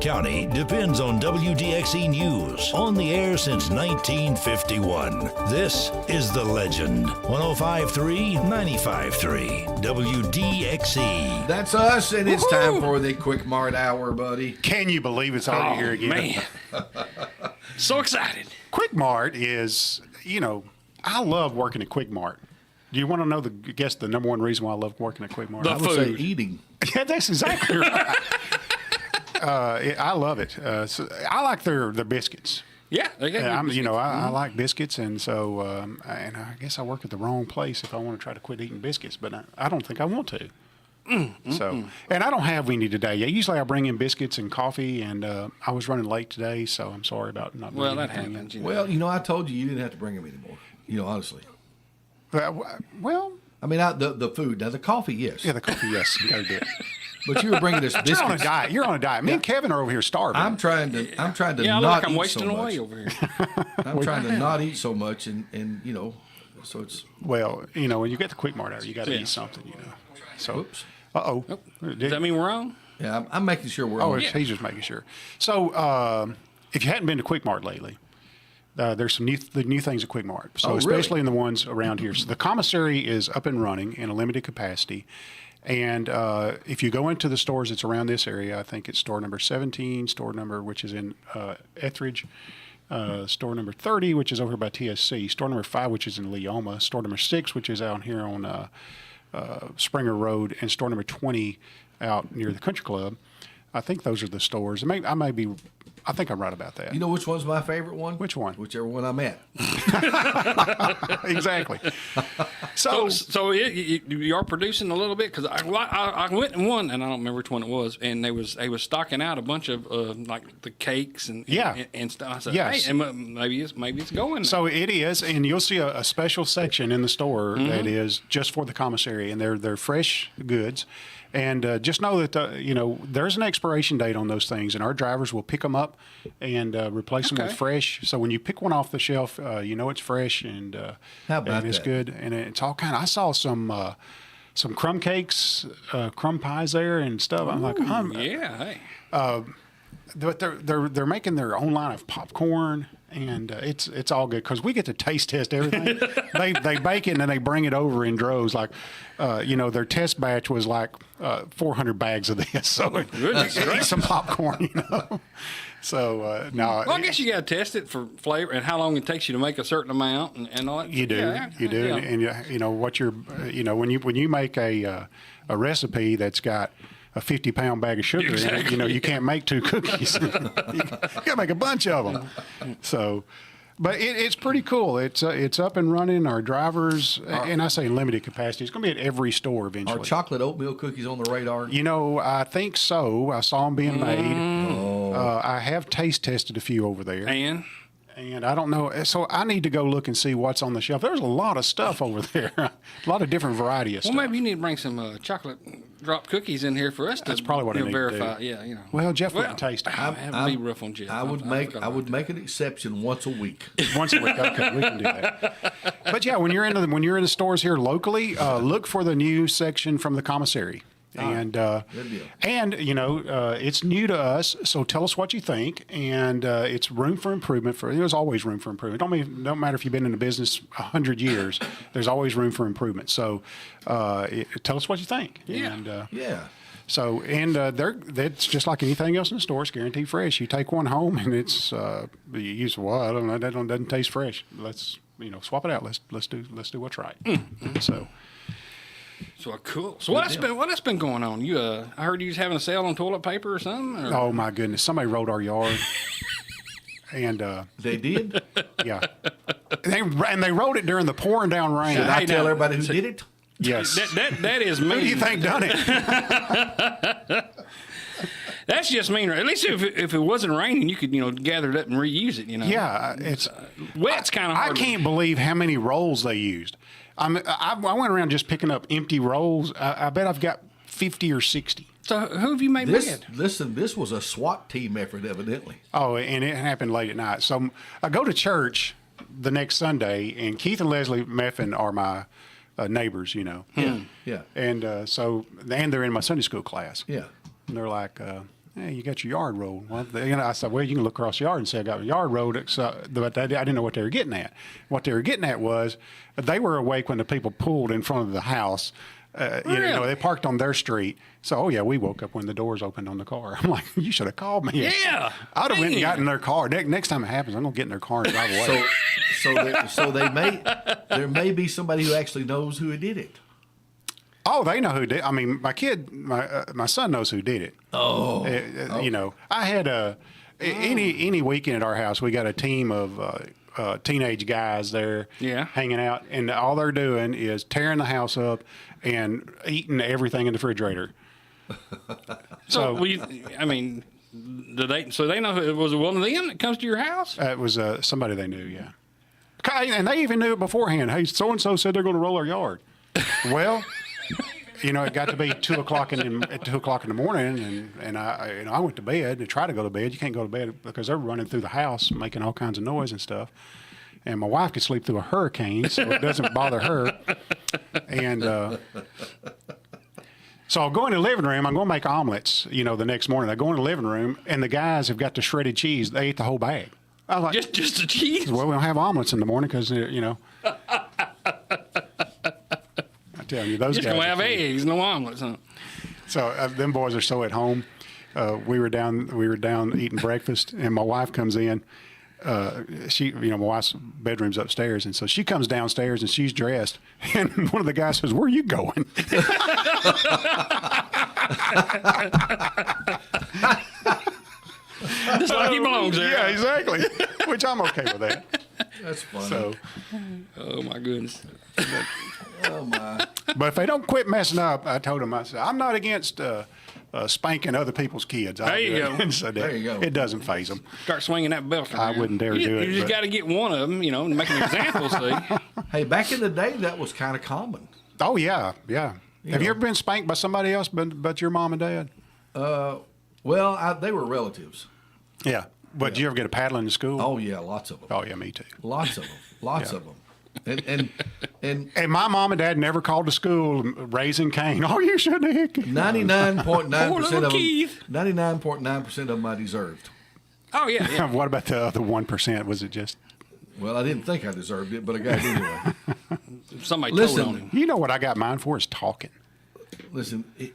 County depends on WDXE News, on the air since 1951. This is The Legend. 105.3, 95.3, WDXE. That's us, and it's time for the Quick Mart Hour, buddy. Can you believe it's already here again? Man. So excited. Quik Mart is, I love working at Quik Mart. Do you want to know guess the number one reason why I love working at Quik Mart? I would say eating. Yeah, that's exactly right. I love it. So I like their biscuits. Yeah, they got I like biscuits, and so and I guess I work at the wrong place if I want to try to quit eating biscuits, but I don't think I want to. So, and I don't have any today. Yeah, usually I bring in biscuits and coffee, and I was running late today, so I'm sorry about not. Well, bringing that anything happens. in. Well, I told you didn't have to bring them anymore. Honestly. Well, I mean, the food. Now, the coffee, yes. yeah, the coffee, yes, you got to do it. But you were bringing us biscuits. You're on a diet. You're on a diet. Me and Kevin are over here starving. I'm trying to Yeah, not I'm eat wasting so much. away over here. I'm trying to not eat so much, and so it's. Well, when you get the Quik Mart out, you got to eat something, So, Oops. Does that mean we're on? Yeah, I'm making sure we're Oh, on. he's just making sure. So, if you hadn't been to Quik Mart lately, there's some new things at Quik Mart. So, especially in the ones around here. So, the commissary is up and running in a limited capacity. And if you go into the stores that's around this area, I think it's store number 17, store number which is in Etheridge, store number 30, which is over by TSC, store number 5, which is in Leoma, store number 6, which is out here on Springer Road, and store number 20 out near the Country Club. I think those are the stores. I think I'm right about that. You know which one's my favorite one? Which one? Whichever one I'm at. Exactly. So you are producing a little bit, because I went and won, and I don't remember which one it was, and they was stocking out a bunch of like the cakes and stuff. I said, Yes. hey, and maybe it's going. So it is, and you'll see a special section in the store that is just for the commissary, and they're fresh goods. And just know that there's an expiration date on those things, and our drivers will pick them up and replace them with fresh. So when you pick one off the shelf, it's fresh and How about it's that? good, and it's all kind of. I saw some crumb cakes, crumb pies there and stuff. I'm like, yeah, hey. but they're making their own line of popcorn. And it's all good because we get to taste test everything. they bake it and they bring it over in droves. Like, their test batch was like 400 bags of this. So eat some popcorn, So no. Well, I guess you got to test it for flavor and how long it takes you to make a certain amount and all that. You do, you do, Yeah. and what you're, when you make a recipe that's got a 50-pound bag of sugar in it, you can't make 2 cookies. You got to make a bunch of them. So, but it's pretty cool. It's up and running. Our drivers, and I say limited capacity, it's going to be at every store eventually. Are chocolate oatmeal cookies on the radar? I think so. I saw them being made. Oh. I have taste tested a few over there. And I don't know. So I need to go look and see what's on the shelf. There's a lot of stuff over there. A lot of different variety of stuff. Well, maybe you need to bring some chocolate drop cookies in here for us. That's probably what I need to verify. do. Yeah, Well, Jeff wouldn't taste it. I have to be rough on Jeff. I would make an exception once a week. Once a week, okay, we can do that. But yeah, when you're in the stores here locally, look for the new section from the commissary. And good deal. And it's new to us, so tell us what you think. And it's room for improvement. There's always room for improvement. Don't matter if you've been in the business 100 years. There's always room for improvement. So tell us what you think. Yeah. And, Yeah. So that's just like anything else in the store. It's guaranteed fresh. You take one home and it's you use I don't know, that doesn't taste fresh. Let's swap it out. Let's do what's right. So cool. So what's been going on? You I heard you was having a sale on toilet paper or something. Or? Oh my goodness! Somebody rode our yard, and They did? yeah, they rode it during the pouring down rain. Did I tell now, everybody who did it? Yes. That is mean. Who do you think done it? That's just mean. At least if it wasn't raining, you could gather it up and reuse it. Yeah, it's wet's kind of hard. I can't believe how many rolls they used. I went around just picking up empty rolls. I bet I've got 50 or 60. So who have you made mad? Listen, this was a SWAT team effort, evidently. Oh, and it happened late at night. So I go to church the next Sunday, and Keith and Leslie Meffin are my neighbors, Yeah. And so they're in my Sunday school class. Yeah. And they're like, hey, you got your yard road. Well, I said, well, you can look across the yard and say I got a yard road. But I didn't know what they were getting at. What they were getting at was they were awake when the people pulled in front of the house. Really? They parked on their street. So, oh, yeah, we woke up when the doors opened on the car. I'm like, you should have called me. Yeah. I'd have went and gotten in their car. Next time it happens, I'm going to get in their car and drive away. There may be somebody who actually knows who did it. Oh, they know who did. I mean, my son knows who did it. Oh, I had any weekend at our house, we got a team of teenage guys there, hanging out, and all they're doing is tearing the house up and eating everything in the refrigerator. So I mean, So they know it was one of them that comes to your house. It was somebody they knew, yeah. And they even knew it beforehand. Hey, so and so said they're going to roll our yard. Well. It got to be 2 o'clock at 2 o'clock in the morning, and I went to bed to try to go to bed. You can't go to bed because they're running through the house, making all kinds of noise and stuff. And my wife could sleep through a hurricane, so it doesn't bother her. And so I'll go in the living room. I'm going to make omelets, the next morning. I go in the living room, and the guys have got the shredded cheese. They ate the whole bag. I was like, just the cheese? Well, we don't have omelets in the morning because, Tell you, those just guys gonna have eggs, no omelets, huh? So them boys are so at home. We were down eating breakfast, and my wife comes in. My wife's bedroom's upstairs, and so she comes downstairs and she's dressed, and one of the guys says, "Where are you going?" Just like he belongs there. Yeah, exactly. Which I'm okay with that. That's funny. So, oh my goodness. Oh my! But if they don't quit messing up, I told them, I said, I'm not against spanking other people's kids. There you go. So there you go. It doesn't faze them. Start swinging that belt around. I wouldn't dare do it. You just got to get one of them, and make an example. See. Hey, back in the day, that was kind of common. Oh yeah. Have you ever been spanked by somebody else but your mom and dad? Well, they were relatives. Yeah. But did you ever get a paddling in school? Oh yeah, lots of them. Oh yeah, me too. Lots of them. Lots of them. And my mom and dad never called to school raising Cain. Oh, you shouldn't have hit 99.9% of them. Keith. 99.9% of them I deserved. Oh yeah. What about the other 1%? Was it just? Well, I didn't think I deserved it, but I got it anyway. Somebody Listen, told on him. You know what I got mine for is talking. Listen, it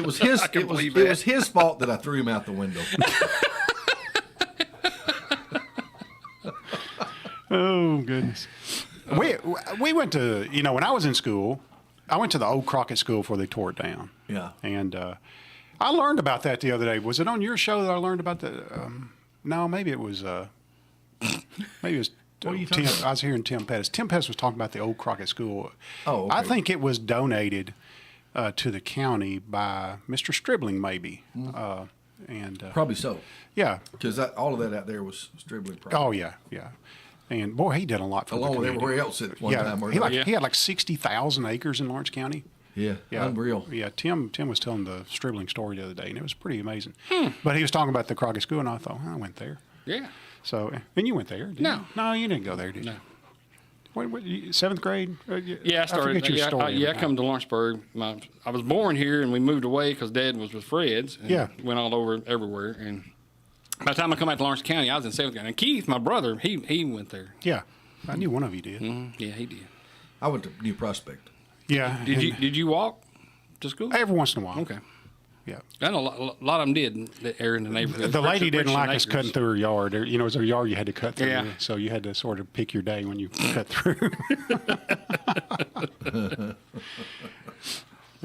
was his fault that I threw him out the window. Oh, goodness. We went to, when I was in school, I went to the old Crockett School before they tore it down. Yeah. And I learned about that the other day. Was it on your show that I learned about the, no, maybe it was What are you talking Tim. about? I was hearing Tim Pettis. Tim Pettis was talking about the old Crockett School. Oh, okay. I think it was donated to the county by Mr. Stribling, maybe. Probably so, Yeah. because all of that out there was Stribling property. Oh, yeah. And, boy, he did a lot for Along the with community. everywhere else at one time. He had like 60,000 acres in Lawrence County. Yeah, unreal. Yeah, Tim was telling the Stribling story the other day, and it was pretty amazing. But he was talking about the Crockett School, and I thought, I went there. Yeah. So, and you went there, didn't No. you? No, you didn't go there, did you? No. What, seventh grade? Yeah, I started. forget your story. I come to Lawrenceburg. I was born here, and we moved away because Dad was with Fred's. And Yeah. went all over everywhere. And by the time I come back to Lawrence County, I was in 7th grade. And Keith, my brother, he went there. Yeah, I knew one of you did. Yeah, he did. I went to New Prospect. Yeah. Did you walk to school? Every once in a while. Okay. Yeah. I know a lot of them did that are in the neighborhood. The lady Richard didn't like us Acres. cutting through her yard. It was a yard you had to cut through. Yeah. So you had to sort of pick your day when you cut through.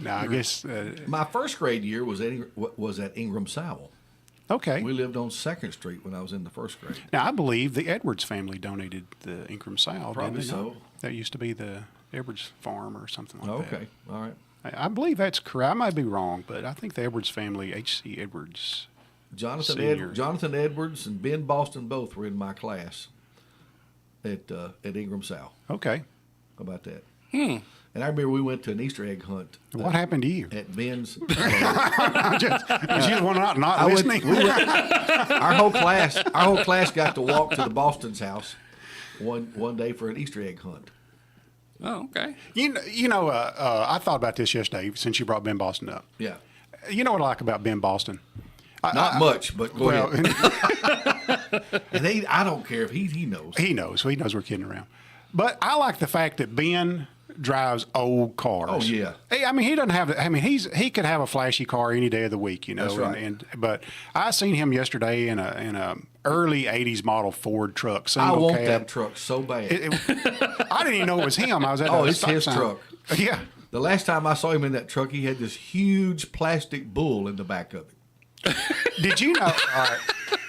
No, I guess. My first grade year was at Ingram Sowell. Okay. We lived on 2nd Street when I was in the first grade. Now, I believe the Edwards family donated the Ingram South. Probably didn't they not? so. That used to be the Edwards farm or something like that. Okay, all right. I believe that's correct. I might be wrong, but I think the Edwards family, H.C. Edwards. Senior. Jonathan Edwards and Ben Boston both were in my class at Ingram Sowell. Okay. How about that? And I remember we went to an Easter egg hunt. What happened to you? At Ben's. Was you the one not listening? Our whole class got to walk to the Boston's house one day for an Easter egg hunt. Oh, okay. I thought about this yesterday since you brought Ben Boston up. Yeah. You know what I like about Ben Boston? Not much, but go Well, ahead. And I don't care if he knows. he knows. He knows we're kidding around. But I like the fact that Ben drives old cars. Oh, yeah. I mean, he doesn't have. I mean, he could have a flashy car any day of the week, you know. That's right. But I seen him yesterday in a early '80s model Ford truck. I Single want cab. that truck so bad. I didn't even know it was him. I was at It's stop his sign. truck. Yeah. The last time I saw him in that truck, he had this huge plastic bull in the back of it. Did you know? All right.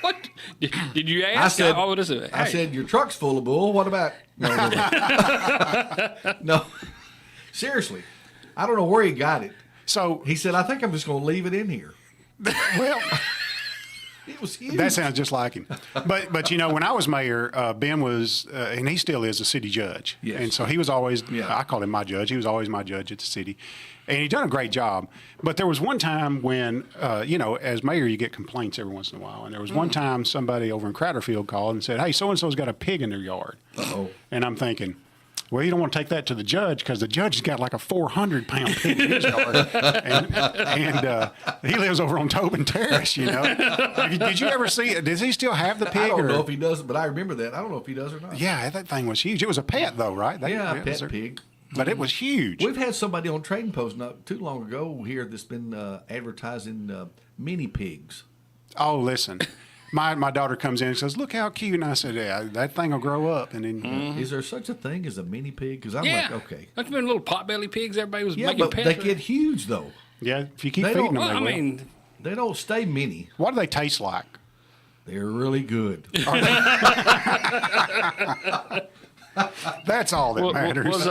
What? Did you ask? I said, oh, what is it? I Hey. said, your truck's full of bull. What about? No. No. Seriously. I don't know where he got it. So He said, I think I'm just going to leave it in here. well. It was huge. That sounds just like him. But you know, when I was mayor, Ben was, and he still is, a city judge. Yes. And so he was always, Yeah. I called him my judge. He was always my judge at the city. And he done a great job. But there was one time when, you know, as mayor, you get complaints every once in a while. And there was one time somebody over in Crowderfield called and said, hey, so-and-so's got a pig in their yard. Uh-oh. And I'm thinking, well, you don't want to take that to the judge because the judge has got like a 400-pound pig in his yard, and he lives over on Tobin Terrace. You know, did you ever see it? Does he still have the pig? I don't or? know if he does, but I remember that. I don't know if he does or not. Yeah, that thing was huge. It was a pet though, right? Yeah, a it was pet pig. But it was huge. We've had somebody on Trading Post not too long ago here that's been advertising mini pigs. Oh, listen. My daughter comes in and says, "Look how cute!" And I said, "Yeah, that thing will grow up." And then Is there such a thing as a mini pig? Because I'm Yeah. like, okay. That's been little potbelly pigs. Everybody was Yeah, making but pets. they with. get huge, though. yeah, if you keep They feeding don't- them, Well, they I will. mean, They don't stay mini. What do they taste like? They're really good. That's all that matters.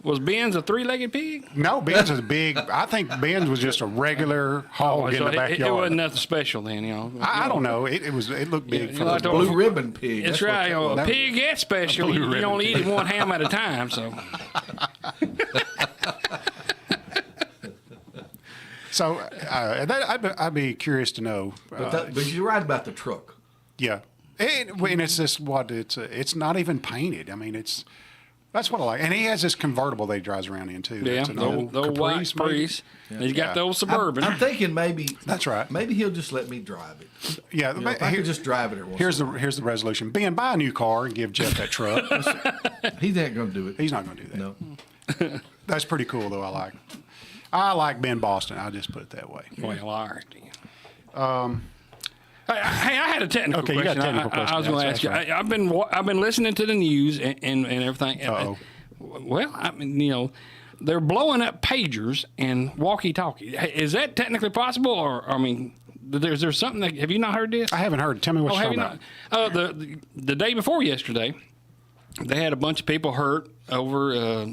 was Ben's a three-legged pig? No, Ben's is big. I think Ben's was just a regular hog in So the it backyard. wasn't nothing special then, you know. I don't know. It looked big. you for like the to- Blue ribbon pig. That's what right. they You know, call a it. pig is special. blue You ribbon only eat pig. it one ham at a time. So So I'd be curious to know. But you're right about the truck. Yeah, and it's just it's not even painted. I mean, that's what I like. And he has this convertible that he drives around in too. yeah, It's an the old white Caprice, maybe? Caprice. And he's got Yeah. the old Suburban. I'm thinking maybe. That's right. Maybe he'll just let me drive it. Yeah, You know, if I could just drive it every once here's in a the resolution: Ben, buy a new car and give Jeff that truck. while. He's not going to do it. He's not going to do that. No. That's pretty cool, though. I like Ben Boston. I'll just put it that way. Well, all right. Hey, I had a technical Okay, you question. got a technical question. I was going to That's ask you. right. I've been listening to the news and everything. Uh-oh. Well, I mean, you know, they're blowing up pagers and walkie-talkies. Is that technically possible, or I mean, is there something that have you not heard this? I haven't heard. Tell me what Oh, you're have you talking not? about. The day before yesterday, they had a bunch of people hurt over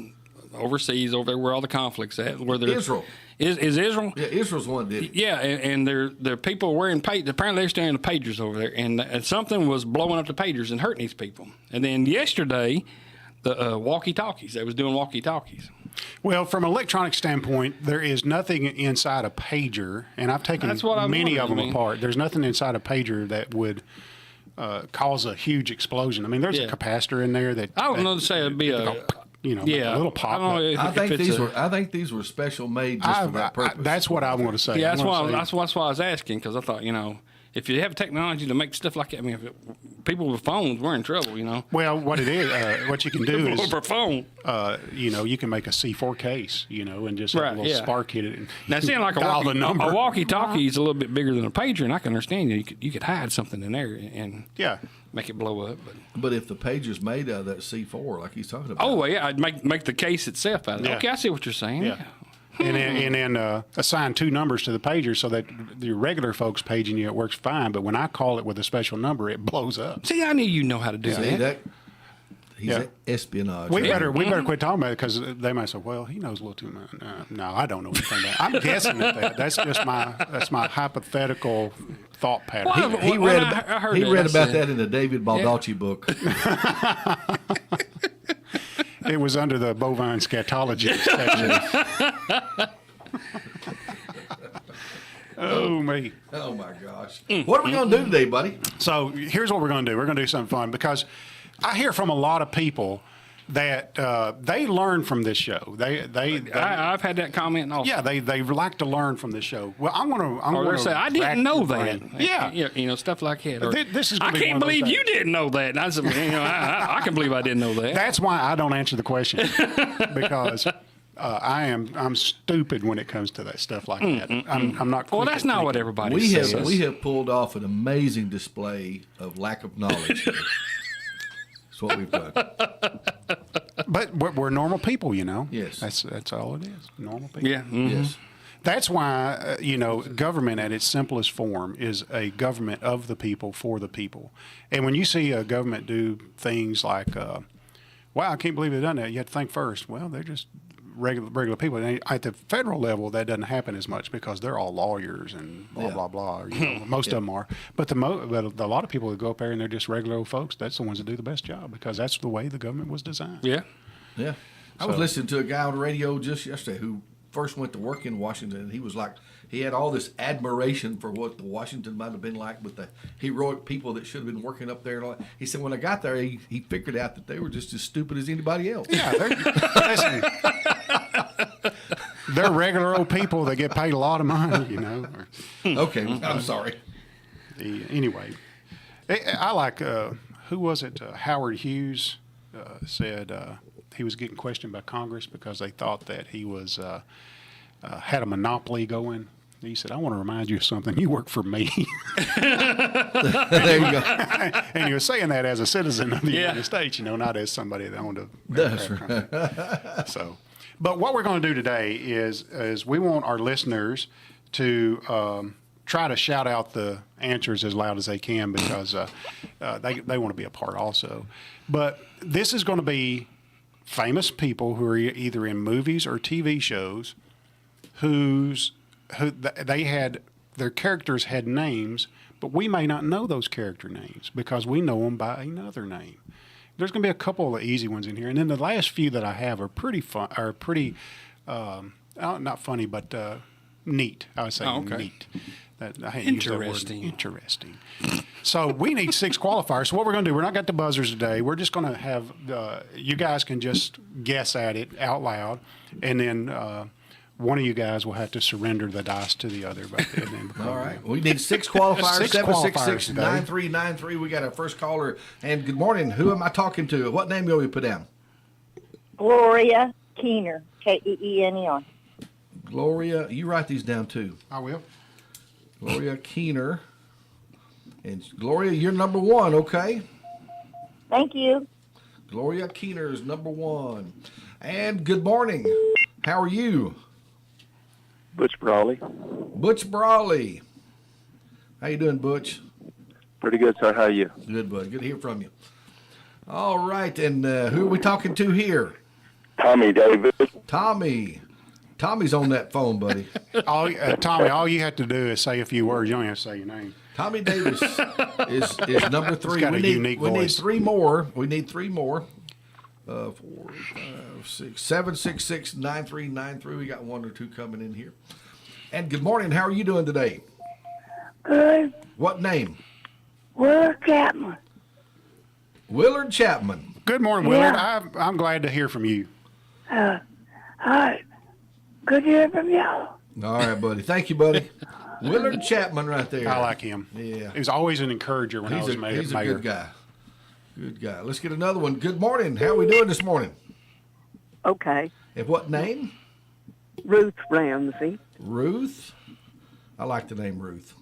overseas, over there where all the conflicts at. Where Israel. Is Israel? Yeah, Israel's the one that did it. Yeah, and they're people wearing apparently they're staring at the pagers over there, and something was blowing up the pagers and hurting these people. And then yesterday, the walkie-talkies, they was doing walkie-talkies. Well, from an electronic standpoint, there is nothing inside a pager, and I've taken That's what I'm many of them wondering, I mean. apart. There's nothing inside a pager that would cause a huge explosion. I mean, there's Yeah. a capacitor in there that I don't know to say it'd be a a little pop. I don't know if, I think if it's I think these were special made just for that purpose. That's what I want to say. yeah, I wanna say- that's why I was asking, because I thought, you know, if you have technology to make stuff like that, I mean, people with phones, we're in trouble, you know. Well, what it is, what you can do is, Over phone. you can make a C4 case, and just have Right, a little yeah. spark hit it. And Now, seeing like dial the number. a walkie-talkie is a little bit bigger than a pager, and I can understand you could hide something in there and Yeah. make it blow up. But if the pager's made out of that C4, like he's talking about. Oh, well, yeah, I'd make the case itself out of it. Yeah. Okay, I see what you're saying. Yeah. And then assign two numbers to the pager so that the regular folks paging you, it works fine. But when I call it with a special number, it blows up. See, I knew you know how to do See, that. he's Yeah. espionage. We right? better quit talking about it because they might say, "Well, he knows a little too much." No, I don't know anything about it. I'm guessing at that. That's just my hypothetical thought pattern. Well, He When read I about, heard he that, read I about said- that in the David Baldacci book. It was under the bovine scatology section. Oh me. Oh my gosh! What are we going to do today, buddy? So here's what we're going to do. We're going to do something fun because I hear from a lot of people that they learn from this show. I've had that comment also. Yeah, they like to learn from this show. Well, I'm going to say, I didn't know that. Yeah. Stuff like that. Or, this is I can't believe you didn't know that. And I said, I can believe I didn't know that. That's why I don't answer the question because I'm stupid when it comes to that stuff like that. I'm not. Well, that's not what everybody says. We have pulled off an amazing display of lack of knowledge here. That's what we've done. But we're normal people, you know. Yes. That's all it is. Normal people. Yeah. Mm-hmm. Yes. That's why, government at its simplest form is a government of the people for the people. And when you see a government do things like, wow, I can't believe they've done that, you have to think first, well, they're just regular people. And at the federal level, that doesn't happen as much because they're all lawyers and blah, blah, blah. Most of them are. But a lot of people that go up there and they're just regular old folks, that's the ones that do the best job because that's the way the government was designed. Yeah. Yeah. I was listening to a guy on the radio just yesterday who first went to work in Washington, and he was like, he had all this admiration for what the Washington might have been like with the heroic people that should have been working up there. And all that. He said when I got there, he figured out that they were just as stupid as anybody else. Yeah, they're regular old people that get paid a lot of money, you know. Okay, I'm sorry. Anyway, I like, who was it? Howard Hughes said he was getting questioned by Congress because they thought that he was had a monopoly going. He said, I want to remind you of something. You work for me. There you go. And he was saying that as a citizen of the United States, not as somebody that owned a That's right. So, but what we're going to do today is we want our listeners to try to shout out the answers as loud as they can because they want to be a part also. But this is going to be famous people who are either in movies or TV shows who they had their characters had names, but we may not know those character names because we know them by another name. There's going to be a couple of easy ones in here, and then the last few that I have are pretty fun, not funny, but neat. I would say neat. I hadn't used that word. Interesting. So we need 6 qualifiers. So what we're going to do, we're not got the buzzers today. We're just going to have you guys can just guess at it out loud, and then one of you guys will have to surrender the dice to the other. All right. We need 6 qualifiers. 766-9393. We got our first caller. And good morning. Who am I talking to? What name will we put down? Gloria Keener, Keener. Gloria, you write these down too. I will. Gloria Keener. And Gloria, you're number 1, okay? Thank you. Gloria Keener is number 1. And good morning. How are you? Butch Brawley. Butch Brawley. How you doing, Butch? Pretty good, sir. How are you? Good, bud. Good to hear from you. All right, and who are we talking to here? Tommy Davis. Tommy. Tommy's on that phone, buddy. Tommy, all you have to do is say a few words. You don't have to say your name. Tommy Davis is number 3. He's got a unique voice. We need 3 more. We need 3 more. 4, 5, 6, 766-9393. We got 1 or 2 coming in here. And good morning. How are you doing today? Good. What name? Willard Chapman. Willard Chapman. Good morning, Willard. I'm glad to hear from you. All right. Good to hear from y'all. All right, buddy. Thank you, buddy. Willard Chapman right there. I like him. Yeah. He was always an encourager when I was mayor. He's a good guy. Good guy. Let's get another one. Good morning. How are we doing this morning? Okay. And what name? Ruth Ramsey. Ruth? I like the name Ruth.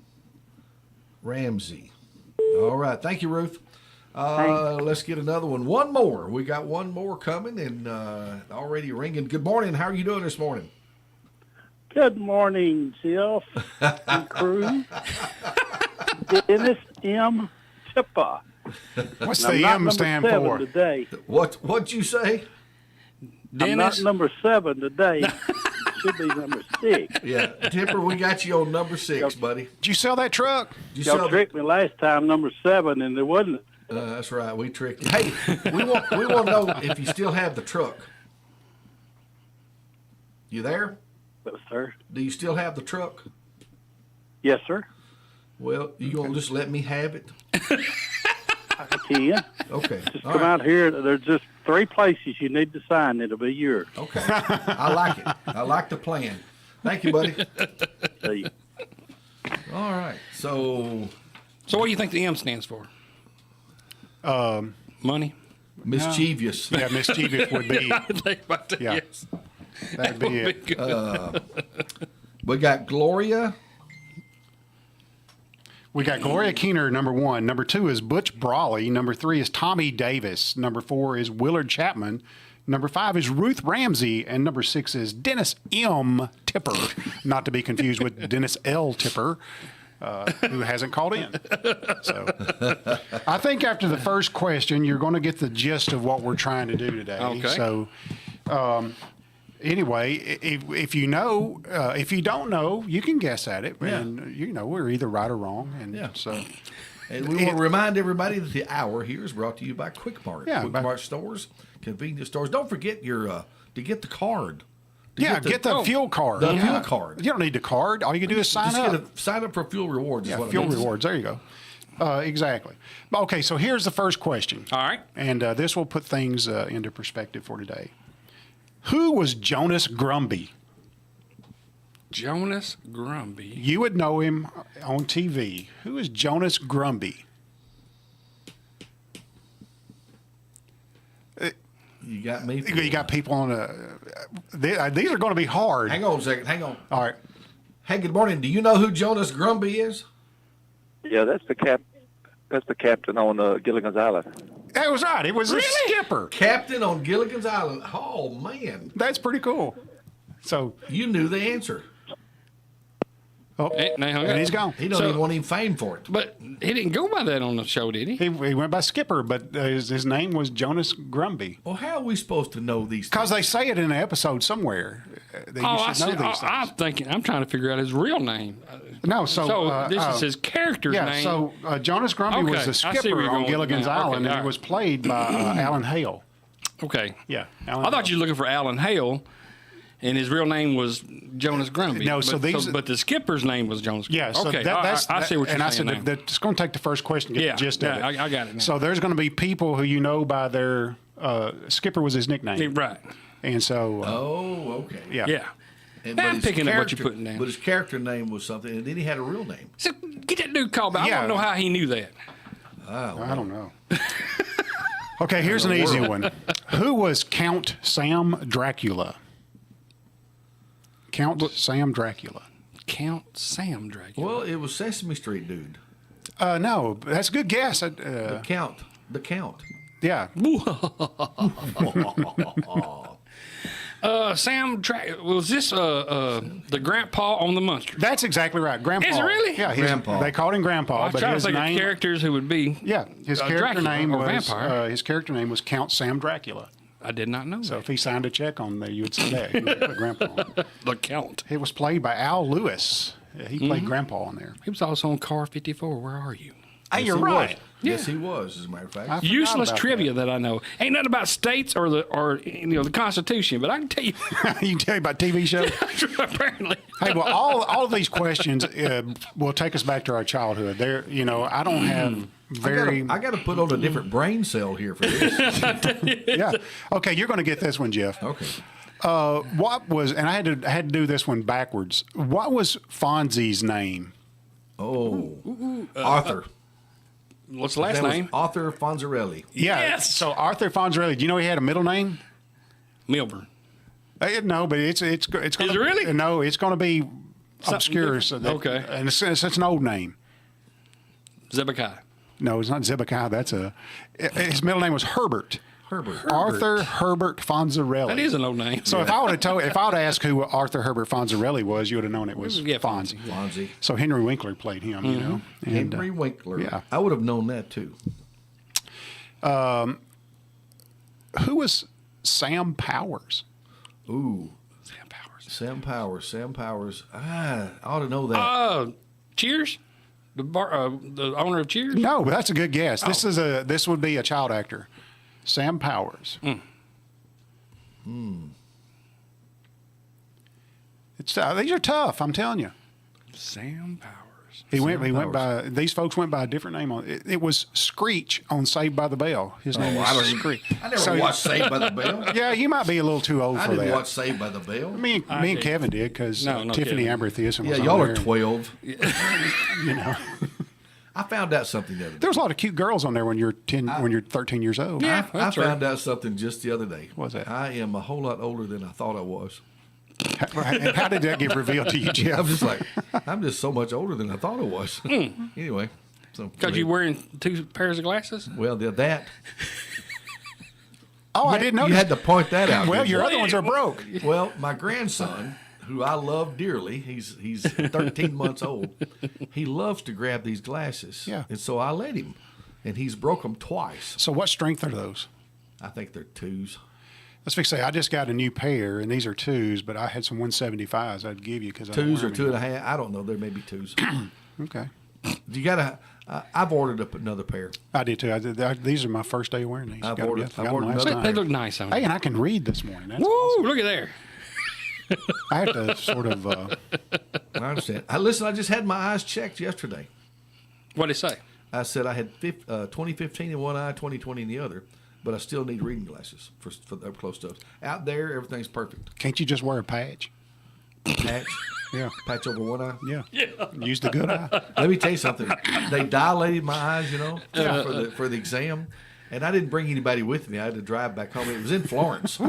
Ramsey. All right. Thank you, Ruth. Let's get another one. One more. We got one more coming and already ringing. Good morning. How are you doing this morning? Good morning, Jeff and crew. Dennis M. Tippa. What's the M stand for? Today. What'd you say? Dennis? I'm not number 7 today. Should be number 6. Yeah, Tipper, we got you on number 6, buddy. Did you sell that truck? Y'all tricked me last time, number 7, and there wasn't. That's right. We tricked you. Hey, we want to know if you still have the truck. You there? Yes, sir. Do you still have the truck? Yes, sir. Well, you gonna just let me have it? I can. Okay. Just come out here. There's just 3 places you need to sign. It'll be yours. Okay. I like it. I like the plan. Thank you, buddy. See you. All right. So what do you think the M stands for? Money? mischievous. Yeah, mischievous would be. I think about that, Yeah. yes. That'd be it. Good. We got Gloria. We got Gloria Keener, number 1. Number 2 is Butch Brawley. Number 3 is Tommy Davis. Number 4 is Willard Chapman. Number 5 is Ruth Ramsey. And number 6 is Dennis M. Tipper, not to be confused with Dennis L. Tipper, who hasn't called in. So I think after the first question, you're going to get the gist of what we're trying to do today. Okay. So anyway, if you know, if you don't know, you can guess at it. Yeah. And, we're either right or wrong. And Yeah. so And we want to remind everybody that the hour here is brought to you by Quik Mart. Yeah, Quik Mart stores, convenience stores. Don't forget your to get the card. get the fuel card. The fuel card. You don't need the card. All you can do is sign up. Sign up for fuel rewards. Yeah, is what fuel it means. rewards. There you go. Exactly. Okay, so here's the first question. All right. And this will put things into perspective for today. Who was Jonas Grumby? Jonas Grumby. You would know him on TV. Who is Jonas Grumby? You got me. You got people on these are going to be hard. Hang on a second. Hang on. All right. Hey, good morning. Do you know who Jonas Grumby is? Yeah, that's the captain on Gilligan's Island. That was right. It was the skipper. Captain on Gilligan's Island. Oh, man. That's pretty cool. So, You knew the answer. Hey, now hung up. and he's gone. He don't So- even want him fame for it. But he didn't go by that on the show, did he? He went by skipper, but his name was Jonas Grumby. Well, how are we supposed to know these Because things? they say it in an episode somewhere. That you I should know see. these things. I'm trying to figure out his real name. No, So this is his character's Yeah, name. so Jonas Grumby was Okay, the I see where skipper you're going on with Gilligan's that. Okay, Island, and all he right. was played by Alan Hale. Okay. Yeah, I thought you were looking for Alan Hale, and his real name was Jonas Grumby. No, so these- but the skipper's name was Jonas Grumby. Yeah, so okay. that's I see what you're and I saying said now. that's going to take the first question to get Yeah, the gist of yeah, it. I got it now. So there's going to be people who you know by their skipper was his nickname, Right. and so Oh, okay. yeah. Yeah. And, I'm his picking up what you're character- putting down. But his character name was something, and then he had a real name. So get that dude called back. I Yeah. want to know how he knew that. I don't know. Okay, here's an easy one. Who was Count Sam Dracula? Count Sam Dracula. Count Sam Dracula. Well, it was Sesame Street dude. No, that's a good guess. The Count. Yeah. Was this the grandpa on the Munsters? That's exactly right. Grandpa. Is it really? Yeah, Grandpa. They called him Grandpa, I was but trying to his think name. of characters who would be. Yeah, his character Dracula name or was vampire. his character name was Count Sam Dracula. I did not know So that. if he signed a check on there, you would see that. He would put Grandpa on. The Count. It was played by Al Lewis. He played Mm-hmm. Grandpa on there. He was also on Car 54. Where are you? Hey, Yes, you're he right. was. Yes, he was, as a matter of fact. I forgot Useless about trivia that I know. Ain't nothing about states or the Constitution, but I can tell you that. You can tell you about TV shows. apparently. Hey, well, all of these questions will take us back to our childhood. There, I don't have very. I got to put on a different brain cell here for this. Yeah. Okay, you're going to get this one, Jeff. Okay. What was? And I had to do this one backwards. What was Fonzie's name? Oh, Arthur. What's the last That was name? Arthur Fonzarelli. Yeah. Yes! So Arthur Fonzarelli. Do you know he had a middle name? Milburn. No, but it's going to. Is it really? No, it's going to be Something obscure. different? So that, Okay. And it's an old name. Zebekiah. No, it's not Zebekiah. His middle name was Herbert. Arthur Herbert Fonzarelli. That is an old name. So if I would have asked who Arthur Herbert Fonzarelli was, you would have known it was Yeah, Fonzie. Fonzie. So Henry Winkler played him, you know. And, Henry Winkler. yeah. I would have known that too. who was Sam Powers? Ooh, Sam Powers. Sam Powers. I ought to know that. Cheers? The owner of Cheers? No, but that's a good guess. This would be a child actor. Sam Powers. These are tough, I'm telling you. Sam Powers. He went by, these folks went by a different name on it. It was Screech on Saved by the Bell. His name was Screech. I never watched Saved by the Bell. Yeah, you might be a little too old I for that. didn't watch Saved by the Bell. Me and Kevin did, because Tiffany Amber Thiessen was on y'all there. are 12. You know. I found out something the other day. There was a lot of cute girls on there when you're 13 years old. Yeah. I found out something just the other day. What was that? I am a whole lot older than I thought I was. And how did that get revealed to you, Jeff? I'm just like, I'm just so much older than I thought I was. Anyway. Because you're wearing 2 pairs of glasses? Well, that. Oh, I didn't know. You had to point that out. Well, didn't your you? other ones are broke. Well, my grandson, who I love dearly, he's 13 months old. He loves to grab these glasses. Yeah. And so I let him. And he's broke them twice. So what strength are those? I think they're 2s. Let's fix say I just got a new pair, and these are 2s, but I had some 175s I'd give you because 2s or 2.5. I don't know. There may be 2s. Okay. You gotta. I've ordered up another pair. I did too. These are my first day wearing these. I've Got 'em ordered- yesterday. I've Got 'em ordered last another night. They look nice on you. Hey, and I can read this morning. That's Woo! awesome. Look at there. I had to sort of. I understand. Listen, I just had my eyes checked yesterday. What'd it say? I said I had 2015 in one eye, 2020 in the other, but I still need reading glasses for the up close stuff. Out there, everything's perfect. Can't you just wear a patch? Patch, Yeah. patch over one eye. Yeah. Use the good eye. Let me tell you something. They dilated my eyes, for the exam, and I didn't bring anybody with me. I had to drive back home. It was in Florence,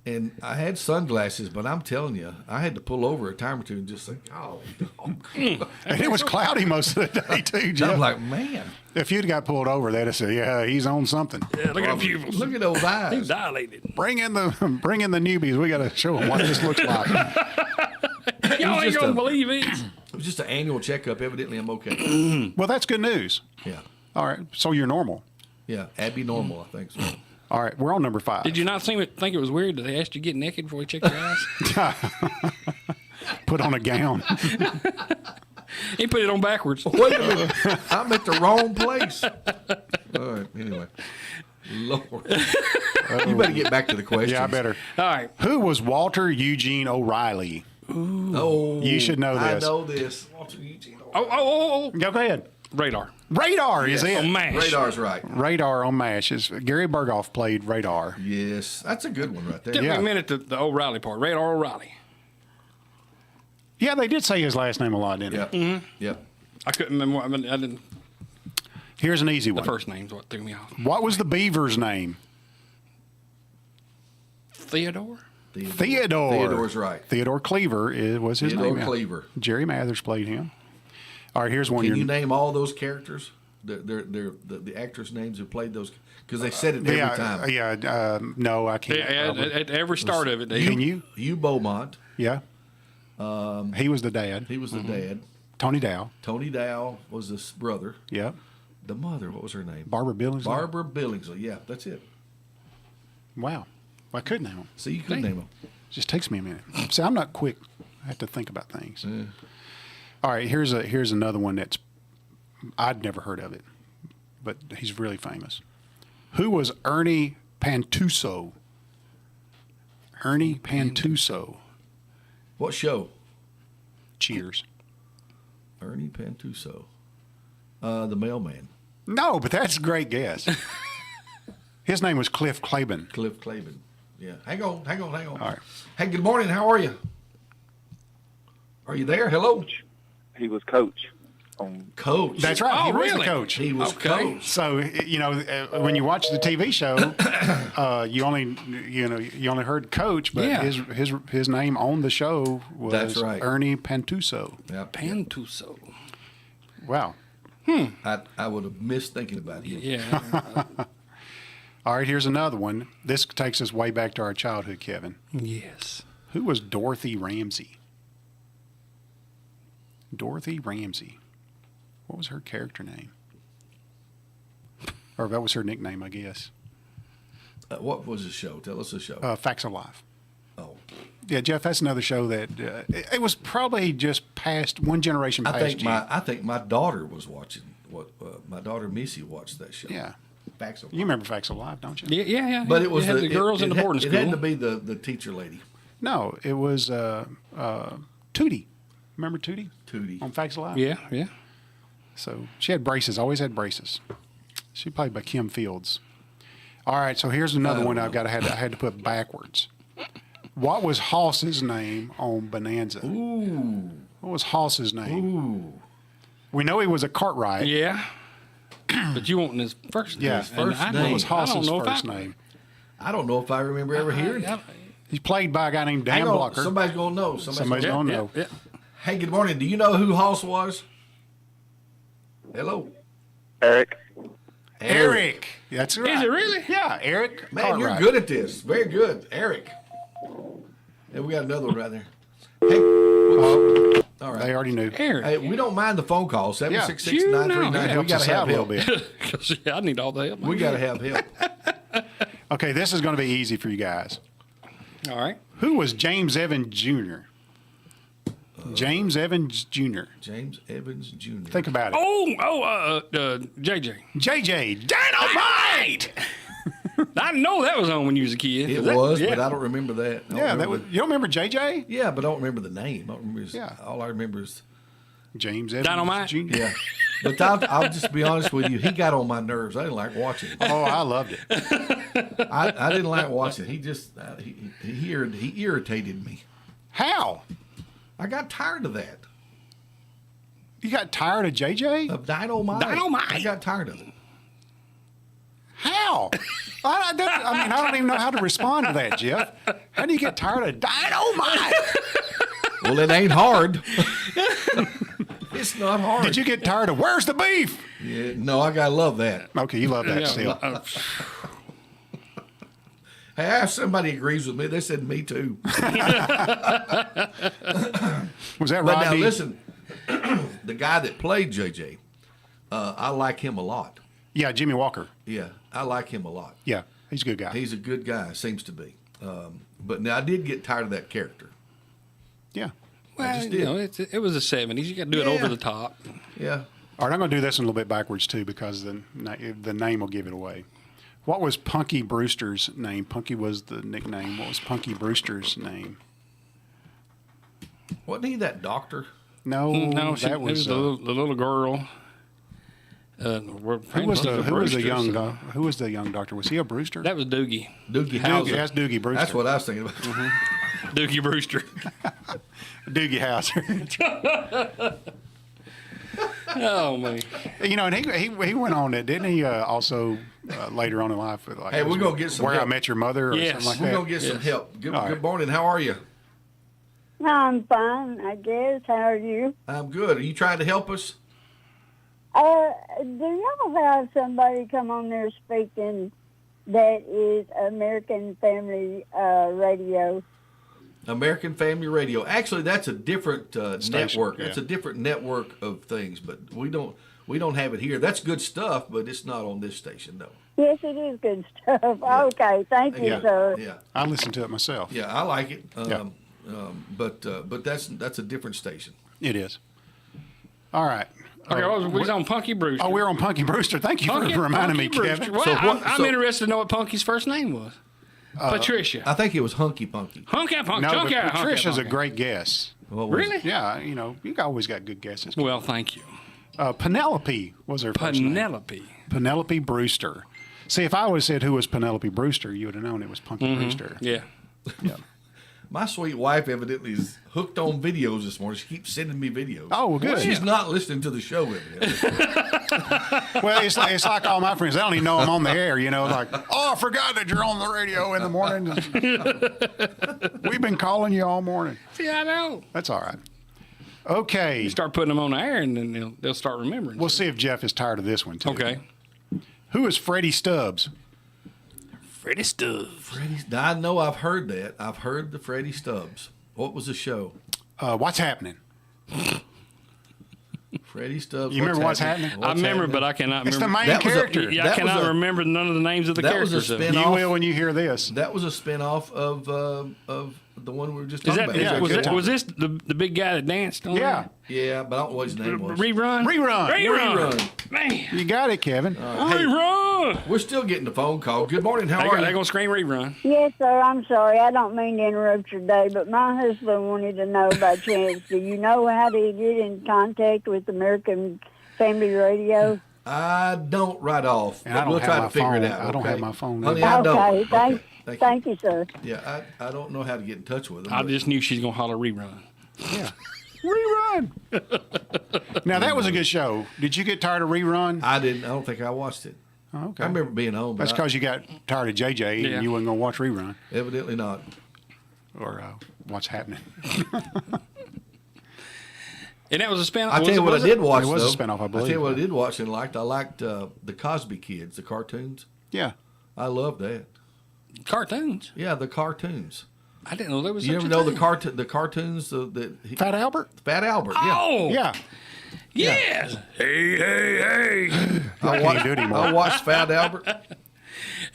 and I had sunglasses, but I'm telling you, I had to pull over a time or two and just think, oh, And it was cloudy most of the day too, Jeff. I'm like, man, If you'd got pulled over, they'd have said, "Yeah, he's on something." Yeah, look at the pupils. look at those He's eyes. dilated. Bring in the newbies. We got to show them what this looks like. Y'all ain't just gonna a- believe it. It was just an annual checkup. Evidently, I'm okay. Well, that's good news. Yeah, All right, so you're normal. yeah, Abby normal, I think so. All right, we're on number 5. Did you not think it was weird that they asked you to get naked before you checked your eyes? Put on a gown? He put it on backwards. Wait a minute, I'm at the wrong place. All right, anyway, Lord, you better get back to the question. Yeah, I better. All right. Who was Walter Eugene O'Reilly? Oh, You should know I this. know this. Walter Eugene. Oh. Go ahead. Radar. Radar is it? Oh, MASH. Radar's right. Radar on MASH. Gary Berghoff played Radar. Yes, that's a good one right there. Took me Yeah. a minute, the O'Reilly part. Radar O'Reilly. Yeah, they did say his last name a lot, didn't Yep. they? Yep. I couldn't remember. I didn't. Here's an easy The one. first name's what threw me off. What was the Beaver's name? Theodore? Theodore. Theodore's right. Theodore Cleaver was his Theodore name. Cleaver. Jerry Mathers played him. All right, here's one. Can you name all those characters? The actors' names who played those? Because they said it every time. No, I can't. At every start of it. Can you? Hugh Beaumont. Yeah. He was the dad. He was the dad. Tony Dow. Tony Dow was his brother. Yeah. The mother, what was her name? Barbara Billingsley. Barbara Billingsley. Yeah, that's it. Wow. I could name him. So you could name them. Just takes me a minute. See, I'm not quick. I have to think about things. All right, here's another one that's I'd never heard of it, but he's really famous. Who was Ernie Pantuso? Ernie Pantuso. What show? Cheers. Ernie Pantuso. The mailman. No, but that's a great guess. His name was Cliff Claiborne. Cliff Claiborne. Yeah. Hang on. All right. Hey, good morning. How are you? Are you there? Hello? He was coach. Coach. That's right. Oh, he was really? the coach. He was coach. So when you watch the TV show, you only heard Coach, but Yeah. his name on the show was That's right. Ernie Pantuso. Yeah. Pantuso. Wow. I would have missed thinking about him. Yeah. All right, here's another one. This takes us way back to our childhood, Kevin. Yes. Who was Dorothy Ramsey? Dorothy Ramsey. What was her character name? Or that was her nickname, I guess. What was the show? Tell us the show. Facts of Life. Oh, Yeah, Jeff, that's another show that it was probably just past one generation past you. I think my daughter was watching. My daughter Missy watched that show. Yeah. Facts of You remember Facts of Life, don't you? Yeah. But it was had the girls in the boarding It school. had to be the teacher lady. No, it was Tootie. Remember Tootie? Tootie. On Facts Alive? Yeah, yeah. So she had braces, always had braces. She played by Kim Fields. All right, so here's another one I had to put backwards. What was Hoss's name on Bonanza? Ooh. What was Hoss's name? Ooh. We know he was a Cartwright. Yeah. But you want his first name. Yeah, His first And name. What was Hoss's I don't know first if I- name? I don't know if I remember ever hearing it. He's played by a guy named Dan Hang on, Blocker. somebody's going to know. Somebody's gonna- going to know. Yeah. Hey, good morning. Do you know who Hoss was? Hello. Eric. Eric. That's right. Is it really? Yeah, Eric Man, you're Cartwright. good at this. Very good. Eric. And we got another one right there. Hey. All right. They already knew. Eric. Hey, we don't mind the phone call. 766-939. It We helps got us to out have a little help. bit. 'Cause, yeah, I need all the help. We got to have help. Okay, this is going to be easy for you guys. All right. Who was James Evans Jr.? James Evans Jr. James Evans Jr. Think about it. JJ. JJ Dynamite. I know that was on when you was a kid. It That- was, yeah. but I don't remember that. I don't Yeah, that remember was, you don't remember JJ? yeah, but I don't remember the name. I don't remember his, Yeah. all I remember is James Evans Dynamite? Jr. yeah. But I'll just be honest with you. He got on my nerves. I didn't like watching it. Oh, I loved it. I didn't like watching. He just he irritated me. How? I got tired of that. You got tired of JJ? Of Dynamite. Dynamite. I got tired of it. How? I mean, I don't even know how to respond to that, Jeff. How do you get tired of Dynamite? Well, it ain't hard. It's not hard. Did you get tired of Where's the Beef? Yeah, no, I gotta love that. Okay, you love that Yeah, still. Hey, I asked somebody agrees with me. They said me too. Was that But now Rodney? listen, the guy that played JJ, I like him a lot. Yeah, Jimmy Walker. Yeah, I like him a lot. Yeah, he's a good guy. He's a good guy, seems to be. But now I did get tired of that character. Yeah. Well, just you did. know, it was the 70s. You got to do it Yeah. over the top. Yeah. All right, I'm going to do this one a little bit backwards too because the name will give it away. What was Punky Brewster's name? Punky was the nickname. What was Punky Brewster's name? Wasn't he that doctor? No, No, that it was the little girl. who was the young doctor? Was he a Brewster? That was Doogie. Doogie Doogie, Howser. that's Doogie Brewster. That's what I was thinking about. Doogie Brewster. Doogie Howser. Oh, man. You know, and he went on it, didn't he? Also later on in life, like Hey, we're gonna get some Where I help. Met Your Mother or Yes. something like We're that. going to get some Yes. help. Good, All right. good morning. How are you? I'm fine, I guess. How are you? I'm good. Are you trying to help us? Do y'all have somebody come on there speaking that is American Family Radio? American Family Radio. Actually, that's a different Station, network. yeah. It's a different network of things, but we don't have it here. That's good stuff, but it's not on this station, though. Yes, it is good stuff. Okay, thank you, Yeah. sir. Yeah, I listened to it myself. yeah, I like it. Yeah. But that's a different station. It is. All right. Okay, we was on Punky Brewster. Oh, we're on Punky Brewster. Thank you Punky, for reminding Punky me, Brewster. Kevin. Well, So what- I'm so- interested to know what Punky's first name was. Patricia. I think it was Hunky Punky. Hunky Punky. No, Hunky, but Hunky, Patricia's a Punky. great guess. What was Really? it? Yeah, you know, you always got good guesses. Well, thank you. Penelope was her first name. Penelope. Penelope Brewster. See, if I would have said who was Penelope Brewster, you would have known it was Punky Brewster. Yeah. Yeah. My sweet wife evidently is hooked on videos this morning. She keeps sending me videos. Oh, well, good. She's not listening to the show evidently. Well, it's like all my friends. They don't even know I'm on the air. You know, like, oh, I forgot that you're on the radio in the morning. We've been calling you all morning. Yeah, I know. That's all right. Okay. You start putting them on the air, and then they'll start remembering. We'll see if Jeff is tired of this one, too. Okay. Who is Freddie Stubbs? Freddie Stubbs. Now, I know I've heard that. I've heard the Freddie Stubbs. What was the show? What's happening? Freddie Stubbs. You remember What's Happening? I remember, but I cannot It's remember. the main That was a- character. Yeah, I that was cannot a- remember none of the names of the that was a characters. of it. spin- You off. will when you hear this. That was a spinoff of the one we were just Is talking that, about. Yeah, was, good it, time. was this the big guy that danced on Yeah. Yeah, but I don't know what his there? name was. Rerun? Rerun. Rerun. Rerun. Man. You got it, Kevin. Rerun. We're still getting the phone call. Good morning. How are They're you? going to scream rerun. Yes, sir. I'm sorry. I don't mean to interrupt your day, but my husband wanted to know by chance, do you know how to get in contact with American Family Radio? I don't right off. And I don't we'll have try my to figure it phone. out. I don't okay? have my phone Honey, either. I don't. Okay, thank Thank you. you, sir. Yeah, I don't know how to get in touch with them. I but- just knew she's going to holler rerun. Yeah. Rerun. Now, that was a good show. Did you get tired of Rerun? I didn't. I don't think I watched it. Oh, okay. I remember being home. But That's because you got tired of JJ Yeah. and you wasn't going to watch Rerun evidently not. or What's Happening. And that was a spin-off. I tell you what I did watch. It was a though. spinoff, I believe. I tell you what I did watch and liked. I liked the Cosby Kids, the cartoons. Yeah. I loved that. Cartoons. Yeah, the cartoons. I didn't know there was You such ever a know thing. the cartoons? Fat Albert? Fat Albert. Yeah. Oh, Yeah. yes. Hey, hey, hey. I can't watched, do it anymore. I watched Fat Albert.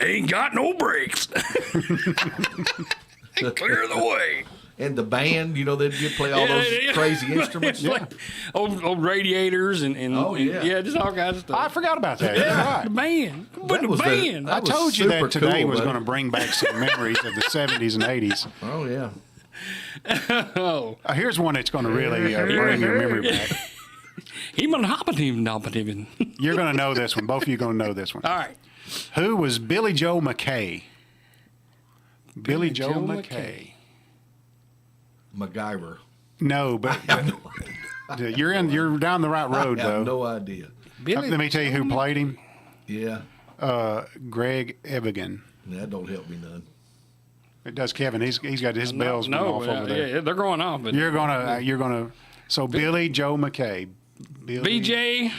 Ain't got no brakes. Clear the way. And the band, they'd play all those crazy instruments. Like old radiators and Oh, yeah. yeah, just all kinds of stuff. I forgot about that. You're right. The band. But That the was the- band. that I was told you that super today cool, was buddy. going to bring back some memories of the 70s and 80s. Oh yeah. Oh. Here's one that's going to really bring your memory back. Even hopping, even. You're going to know this one. Both of you are going to know this one. All right. Who was Billy Joe McKay? Billy Joe McKay. MacGyver. No, but you're down the right road I have though. no idea. Billy, Let me tell you who played him. Yeah. Greg Evigan. That don't help me none. It does Kevin. He's got his bells going off over there. Yeah, they're going off. But You're gonna. So Billy Joe McKay. BJ.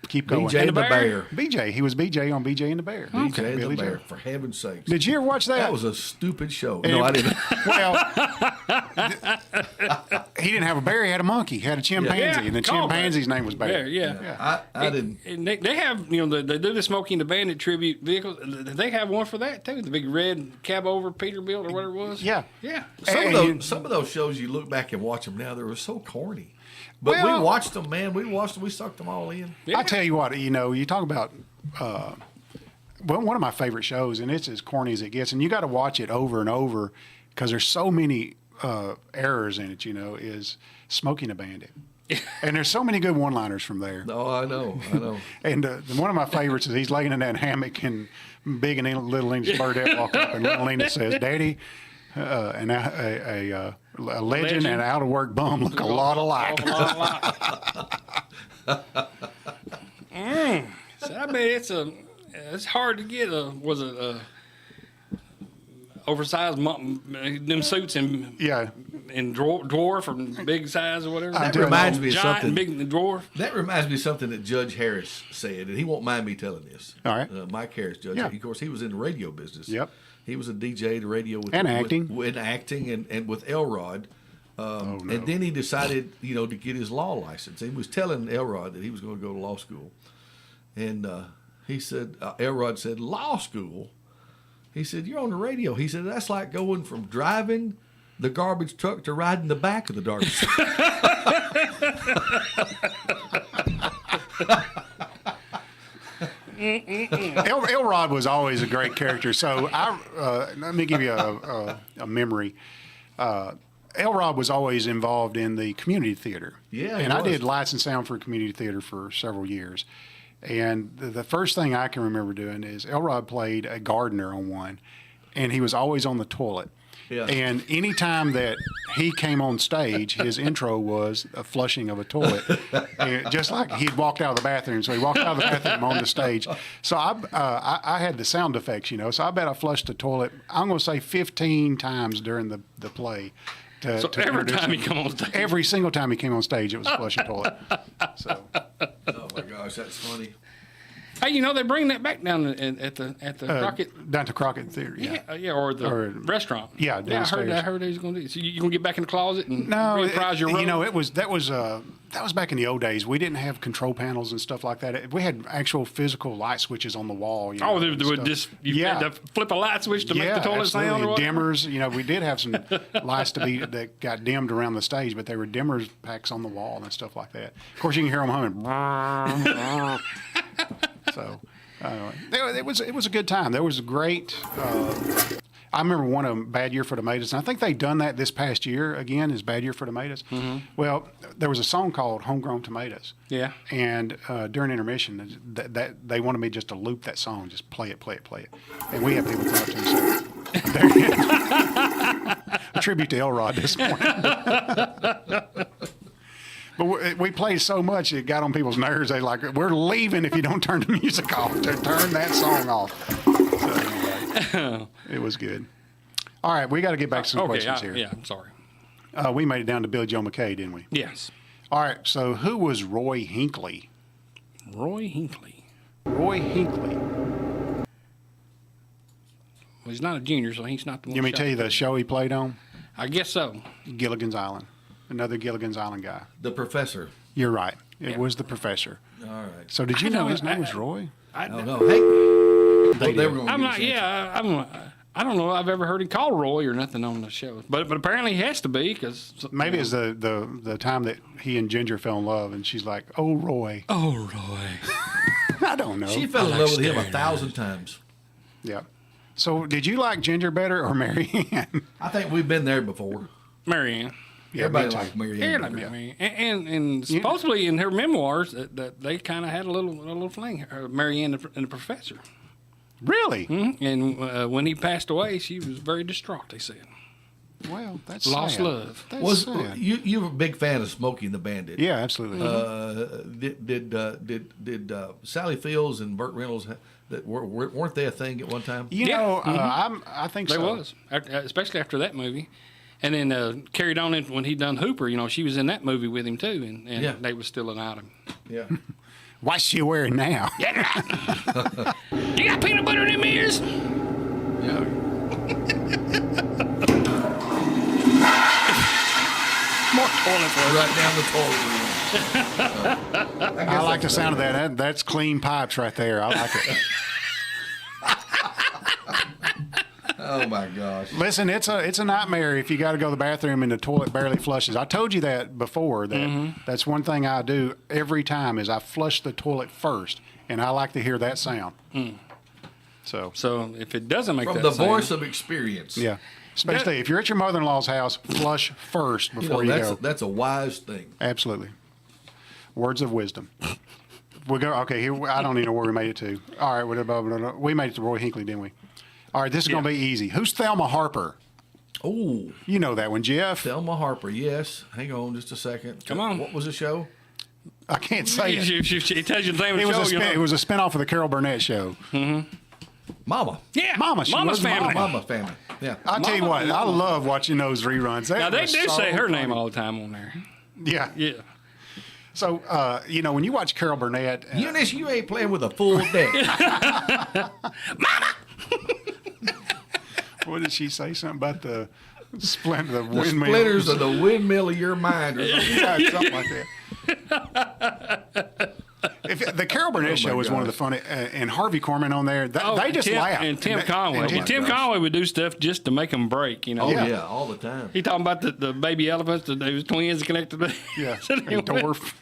Keep going. BJ the Bear. BJ. He was BJ on BJ and the Bear. BJ Billy the Bear. Joe. For heaven's sakes. Did you ever watch that? That was a stupid show. No, I didn't. Well, he didn't have a bear. He had a monkey. He had a chimpanzee, Yeah, and the called chimpanzee's name was Bear. Yeah. I didn't. And they have, they do the Smokey and the Bandit tribute vehicles. They have one for that, too. The big red cab over Peterbilt or whatever it was. Yeah. Yeah. Some of those shows, you look back and watch them now, they were so corny. But Well- we watched them, man. We sucked them all in. Yeah. I tell you what, you talk about one of my favorite shows, and it's as corny as it gets, and you got to watch it over and over because there's so many errors in it. Is Smokey and the Bandit, and there's so many good one-liners from there. Oh, I know. And one of my favorites is he's laying in that hammock, and Big and Little English Birdette walk up, and Little English says, "Daddy, a legend and an out-of-work bum look a lot alike." So I bet it's hard to get a oversized them suits in Yeah. dwarf or big size or whatever. That reminds me of Giant something. and big dwarf. That reminds me of something that Judge Harris said, and he won't mind me telling this. All right. Mike Harris, Judge. Yeah. Of course, he was in the radio business. Yep. He was a DJ, the radio with And acting. with acting, and with Elrod. No. And then he decided, to get his law license. He was telling Elrod that he was going to go to law school, and he said, Elrod said, "Law school." He said, "You're on the radio." He said, "That's like going from driving the garbage truck to riding the back of the garbage truck." Elrod was always a great character. So let me give you a memory. Elrod was always involved in the community theater. Yeah, he and I was. did lights and sound for community theater for several years. And the first thing I can remember doing is Elrod played a gardener on one, and he was always on the toilet. Yeah. And anytime that he came on stage, his intro was a flushing of a toilet, and just like he'd walked out of the bathroom. So he walked out of the bathroom on the stage. So I had the sound effects, So I bet I flushed the toilet. I'm going to say 15 times during the play. So every time he come on stage. Every single time he came on stage, it was a flushing toilet. So Oh my gosh, that's funny. Hey, they bring that back down at the Crockett. Down to Crockett Theater. Yeah. Or the restaurant. Yeah, downstairs. I heard they was going to do. So you going to get back in the closet and reprise your role? That was back in the old days. We didn't have control panels and stuff like that. We had actual physical light switches on the wall. They would just had to flip a light switch to make the toilet sound. Or dimmers. We did have some lights that got dimmed around the stage, but they were dimmers packs on the wall and stuff like that. Of course, you can hear them humming. So it was a good time. There was a great. I remember one of them, Bad Year for Tomatoes, and I think they've done that this past year again. Is Bad Year for Tomatoes? Mm-hmm. Well, there was a song called "Homegrown Tomatoes." Yeah. And during intermission, that they wanted me just to loop that song, just play it, and we had people come up to me and say, "A tribute to Elrod this morning." But we played so much, it got on people's nerves. They like, we're leaving if you don't turn the music off. Turn that song off. So anyway, it was good. All right, we got to get back to some questions here. Yeah, I'm sorry. We made it down to Billy Joe McKay, didn't we? Yes. All right, so who was Roy Hinckley? Roy Hinckley. Roy Hinckley. Well, he's not a junior, so he's not the one. Let me tell you the show he played on? I guess so. Gilligan's Island. Another Gilligan's Island guy. The Professor. You're right. It was the Professor. All right. So did you know his name was Roy? I don't know. Hey. They were I'm not. Yeah, I don't know. I've ever heard him called Roy or nothing on the show, but apparently he has to be because maybe it's the time that he and Ginger fell in love, and she's like, "Oh, Roy." Oh, Roy. I don't know. She fell in love with him 1,000 times. Yeah. So did you like Ginger better or Mary Ann? I think we've been there before. Mary Ann. Yeah, everybody liked Mary Ann. Mary Ann. And supposedly in her memoirs that they kind of had a little fling. Mary Ann and the Professor. Really? Mm-hmm. And when he passed away, she was very distraught. They said. Well, that's lost sad. love. That's sad. You were a big fan of Smokey and the Bandit? Yeah, absolutely. Did Sally Fields and Burt Reynolds weren't they a thing at one time? I think there so. was, especially after that movie. And then carried on when he done Hooper, she was in that movie with him too, and they was still an item. Yeah. What's she wearing now? Yeah. You got peanut butter in them ears? Yeah. More toilet paper. Right down the toilet. I like the sound of that. That's clean pipes right there. I like it. Oh my gosh! Listen, it's a nightmare if you got to go to the bathroom and the toilet barely flushes. I told you that before. That's one thing I do every time is I flush the toilet first, and I like to hear that sound. Mm. So if it doesn't make from that the sound, voice of experience, yeah. Especially if you're at your mother-in-law's house, flush first before you go. That's a wise thing. Absolutely. Words of wisdom. We go. Okay, here. I don't even know where we made it to. All right, we made it to Roy Hinckley, didn't we? All right, this is going to be easy. Who's Thelma Harper? Oh. You know that one, Jeff. Thelma Harper, yes. Hang on just a second. Come on. What was the show? I can't say it. She tells you the name of the show. It was a spinoff of the Carol Burnett show. Mm-hmm. Mama. Yeah. Mama. Mama's Family. Mama Family. Yeah. I'll tell you what. I love watching those reruns. Now, they do say her name all the time on there. Yeah. Yeah. So, when you watch Carol Burnett. Eunice, you ain't playing with a full deck. Mama! What did she say? Something about the windmill. The splinters of the windmill of your mind. Or something. Yeah, something like that. The Carol Burnett show was one of the funny, and Harvey Korman on there. They just laugh. And Tim Conway. And Tim Conway would do stuff just to make them break, Oh, yeah, all the time. He talking about the baby elephants, they was twins connected to yeah, dwarf.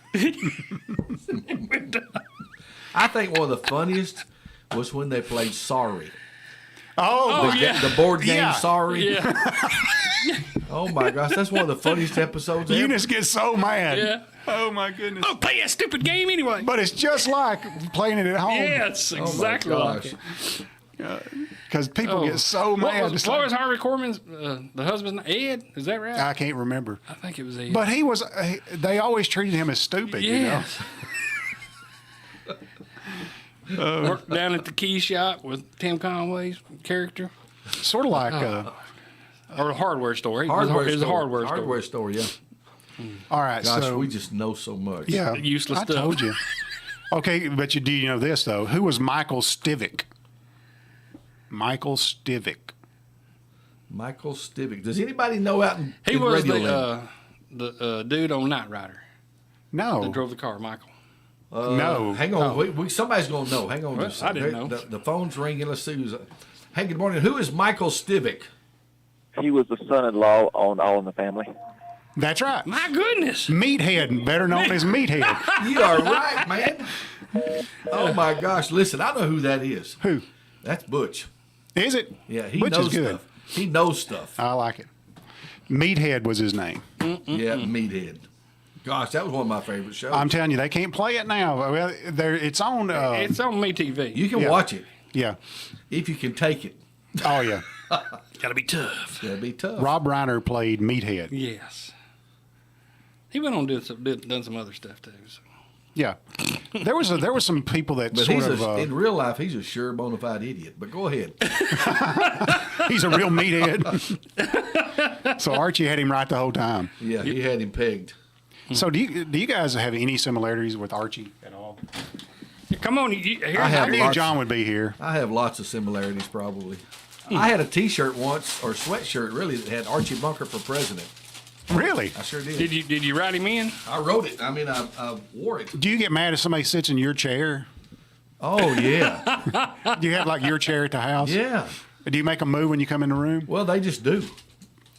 I think one of the funniest was when they played Sorry. The board game Sorry. Yeah. Oh my gosh, that's one of the funniest episodes ever. Eunice gets so mad. Yeah. Oh my goodness. Oh, play a stupid game anyway. But it's just like playing it at home. Yeah, it's exactly like it. Because people get so mad. What was Harvey Korman's the husband? Ed? Is that right? I can't remember. I think it was Ed. But he was. They always treated him as stupid. Yes. Worked down at the key shop with Tim Conway's character. Sort of like. Or a hardware store. It was a hardware store. Yeah. All right. Gosh, so we just know so much. Yeah. Useless I stuff. told you. Okay, but do you know this though? Who was Michael Stivic? Michael Stivic. Michael Stivic. Does anybody know out in He in was Radio Land? the dude on Knight Rider No. that drove the car, Michael. No. Hang on. Somebody's going to know. Hang on. Well, just I didn't know. The phone's ringing. Let's see who's. Hey, good morning. Who is Michael Stivic? He was the son-in-law on All in the Family. That's right. My goodness. Meathead, better known as Meathead. You are right, man. Oh my gosh! Listen, I know who that is. Who? That's Butch. Is it? Yeah, he Which knows is good. stuff. He knows stuff. I like it. Meathead was his name. Yeah, Meathead. Gosh, that was one of my favorite shows. I'm telling you, they can't play it now. Well, it's on. It's on MeTV. You can yeah. watch it Yeah. if you can take it. Oh yeah. Gotta be tough. That'd be tough. Rob Reiner played Meathead. Yes. He went on done some other stuff too. So. Yeah. There was some people that But sort he's of. in real life, he's a sure bona fide idiot. But go ahead. He's a real meathead. So Archie had him right the whole time. Yeah, he had him pegged. So do you guys have any similarities with Archie at all? Yeah, come on, here. I have I knew lots- John would be here. I have lots of similarities, probably. I had a T-shirt once, or sweatshirt, really, that had Archie Bunker for president. Really? I sure did. Did you write him in? I wrote it. I mean, I wore it. Do you get mad if somebody sits in your chair? Oh yeah, Do you have like your chair at the house? yeah. Do you make them move when you come in the room? Well, they just do.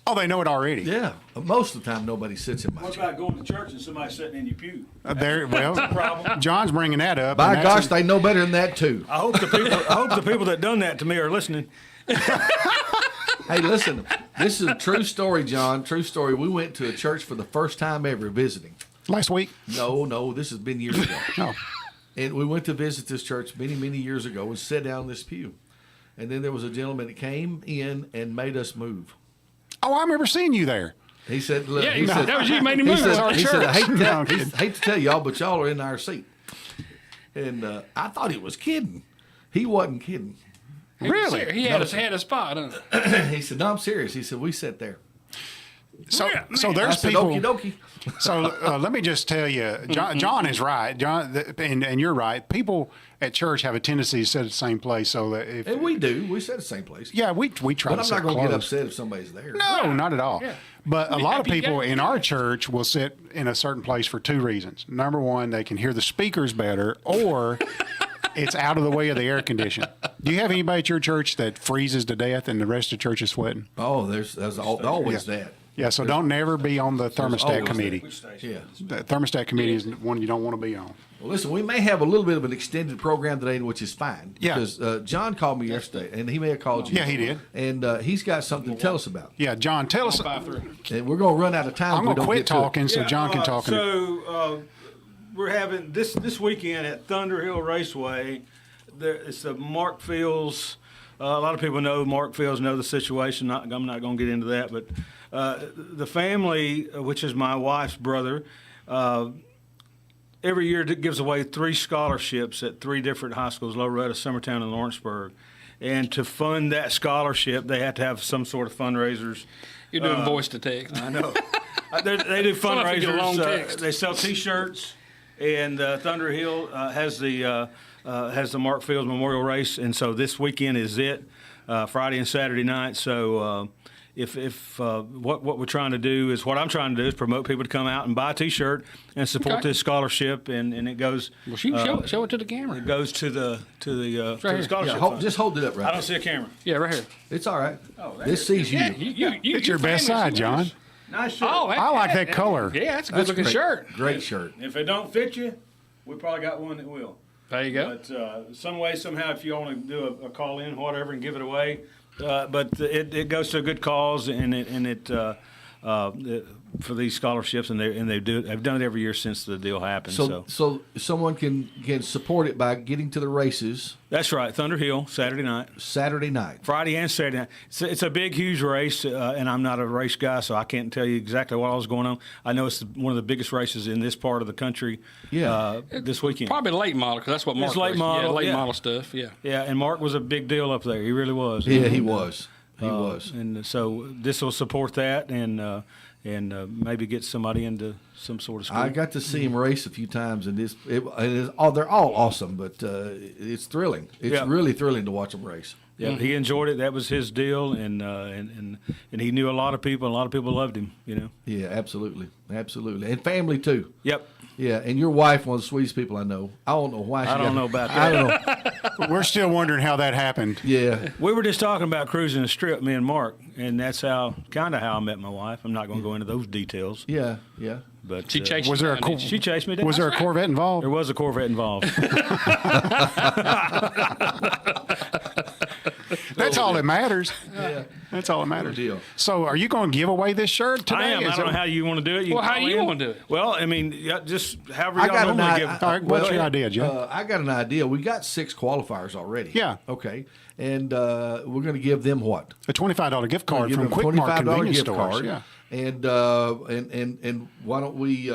Oh, they know it already. Yeah. Most of the time, nobody sits in my What chair. about going to church and somebody sitting in your pew? Well, John's bringing that up. By and gosh, that's they know better than that too. I hope the people that done that to me are listening. Hey, listen, this is a true story, John. True story. We went to a church for the first time ever visiting. last week. No, this has been years ago. Oh, And we went to visit this church many, many years ago and sat down in this pew. And then there was a gentleman that came in and made us move. oh, I remember seeing you there. He said, look, Yeah, he said, that was you made him he move. said, It's our he said, I church. hate to tell y'all, but y'all are in our seat. And I thought he was kidding. He wasn't kidding. Really? He had a spot. Huh? He said, no, I'm serious. He said, we sat there. So, Yeah, so man. I there's said, people. okie dokie. So let me just tell you, John is right. John, and you're right. People at church have a tendency to sit at the same place. So that if And we do. We sat the same place. yeah, we try But to I'm sit not going to get close. upset if somebody's there. No, not at all. Yeah. But a lot of happy people guy. in our church will sit in a certain place for two reasons. Number one, they can hear the speakers better, or it's out of the way of the air conditioning. Do you have anybody at your church that freezes to death and the rest of the church is sweating? Oh, there's always that. Yeah, so don't never be on the thermostat always committee. Yeah. The thermostat committee is one you don't want to be on. Well, listen, we may have a little bit of an extended program today, which is fine. Yeah. Because John called me yesterday, and he may have called you. Yeah, he did. And he's got something to tell us about. Yeah, John, tell us. And we're going to run out of time. I'm if we going to don't quit get to it. talking so John can talk. So we're having this weekend at Thunder Hill Raceway. It's the Mark Fields. A lot of people know Mark Fields, know the situation. I'm not going to get into that, but the family, which is my wife's brother, every year gives away 3 scholarships at 3 different high schools: Loretta, Summertown, and Lawrenceburg. And to fund that scholarship, they have to have some sort of fundraisers. You're doing voice to text. I know. They do Sound like you get a long fundraisers. text. They sell T-shirts, and Thunder Hill has the Mark Fields Memorial Race, and so this weekend is it, Friday and Saturday night. So what we're trying to do is, what I'm trying to do is promote people to come out and buy a T-shirt and support Okay. this scholarship, and it goes. Well, she can show it to the camera. It goes to the here. scholarship. Yeah, fund. just hold it up right I don't there. see a camera. Yeah, right here. It's all right. Oh, This sees you. Yeah, you It's your best side, John. Nice shirt. Oh, I like that color. Yeah, that's a That's good looking great. shirt. Great shirt. If it don't fit you, we probably got one that will. There you go. But some way, somehow, if you want to do a call in, whatever, and give it away, but it goes to a good cause, and it for these scholarships, and they've done it every year since the deal happened. So someone can support it by getting to the races That's right, Thunder Hill, Saturday night. Saturday night. Friday and Saturday night. It's a big, huge race, and I'm not a race guy, so I can't tell you exactly what all's going on. I know it's one of the biggest races in this part of the country. Yeah. This weekend. Probably late model, because that's what Mark It's late raced. model, Yeah, late yeah. model stuff, yeah. Yeah, and Mark was a big deal up there. He really was. Yeah, he was. He was. And so this will support that, and and maybe get somebody into some sort of school. I got to see him race a few times, and they're all awesome, but it's thrilling. It's really thrilling to watch them race. Yeah, he enjoyed it. That was his deal, and he knew a lot of people. And a lot of people loved him. Yeah, absolutely, and family too. Yep. Yeah, and your wife, one of the sweetest people I know. I don't know why. I don't know about that. I don't know. We're still wondering how that happened. Yeah, we were just talking about cruising the strip, me and Mark, and that's kind of how I met my wife. I'm not going to go into those details. Yeah. But She chased Was you there a down, didn't she? she chased me down. Was there a Corvette involved? There was a Corvette involved. That's all that matters. Yeah. That's all that matters. Good deal. So, are you going to give away this shirt today? I am. I don't know how you want to do it. Well, how can do you call in. want to do it? Well, I mean, just however I y'all got an normally idea. give. All right, what's your idea, Joe? I got an idea. We got 6 qualifiers already. Yeah. Okay, and we're going to give them what? A $25 gift card Give from them a Quik Mart $25 convenience gift stores. card. Yeah. And why don't we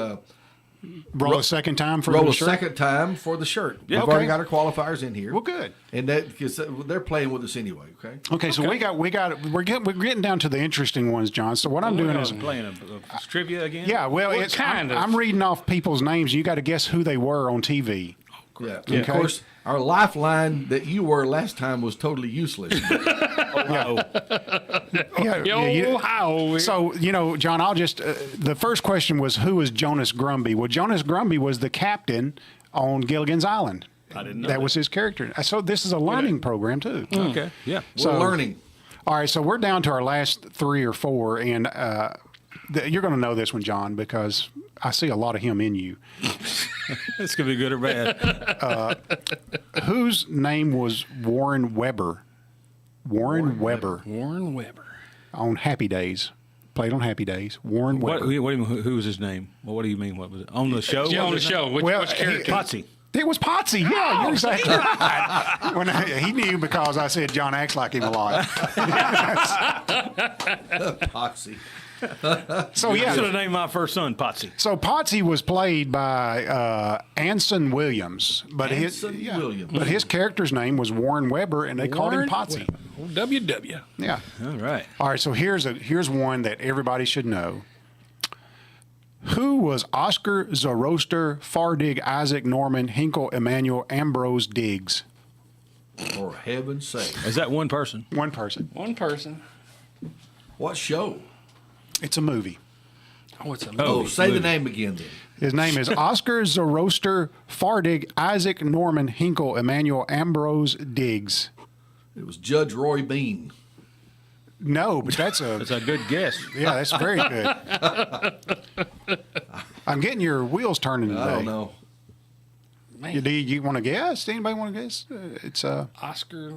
Roll a second time for roll the a shirt? second time for the shirt? Yeah, We've okay. already got our qualifiers in here. Well, good. And that because they're playing with us anyway. Okay. Okay, so we're getting down to the interesting ones, John. So what I'm doing is playing a trivia again. yeah, well, What it's kind of? I'm reading off people's names. You got to guess who they were on TV. Yeah. Okay. Of course, our lifeline that you were last time was totally useless. How? So, John, I'll just the first question was, who was Jonas Grumby? Well, Jonas Grumby was the captain on Gilligan's Island. I didn't know that was his character. So this is a learning program too. Okay. Yeah. We're learning. All right, so we're down to our last 3 or 4, and you're going to know this one, John, because I see a lot of him in you. This could be good or bad. Whose name was Warren Weber? Warren Weber Warren Weber. on Happy Days. Played on Happy Days. Warren What Weber. do you mean? Who was his name? Well, what do you mean? What was it on the show? Yeah, What on the was his show. name? Which character? Potsy. It was Potsy. Yeah, you're exactly right. He knew because I said John acts like him a lot. Potsy. So I should have yeah. named my first son Potsy. So Potsy was played by Anson Williams, but Williams. but his character's name was Warren Weber, and they called him Warren Potsy. Weber. WW. Yeah. All right. All right. So here's one that everybody should know. Who was Oscar Zoroaster, Fardig, Isaac Norman, Hinkle, Emmanuel, Ambrose Diggs? For heaven's sake. Is that one person? One person. One person. What show? It's a movie. Oh, it's a Oh, movie. say the name again then. His name is Oscar Zoroaster, Fardig, Isaac Norman, Hinkle, Emmanuel, Ambrose Diggs. It was Judge Roy Bean. No, but that's That's a good guess. yeah, that's very good. I'm getting your wheels turning today. I don't know. You want to guess? Anybody want to guess? It's Oscar.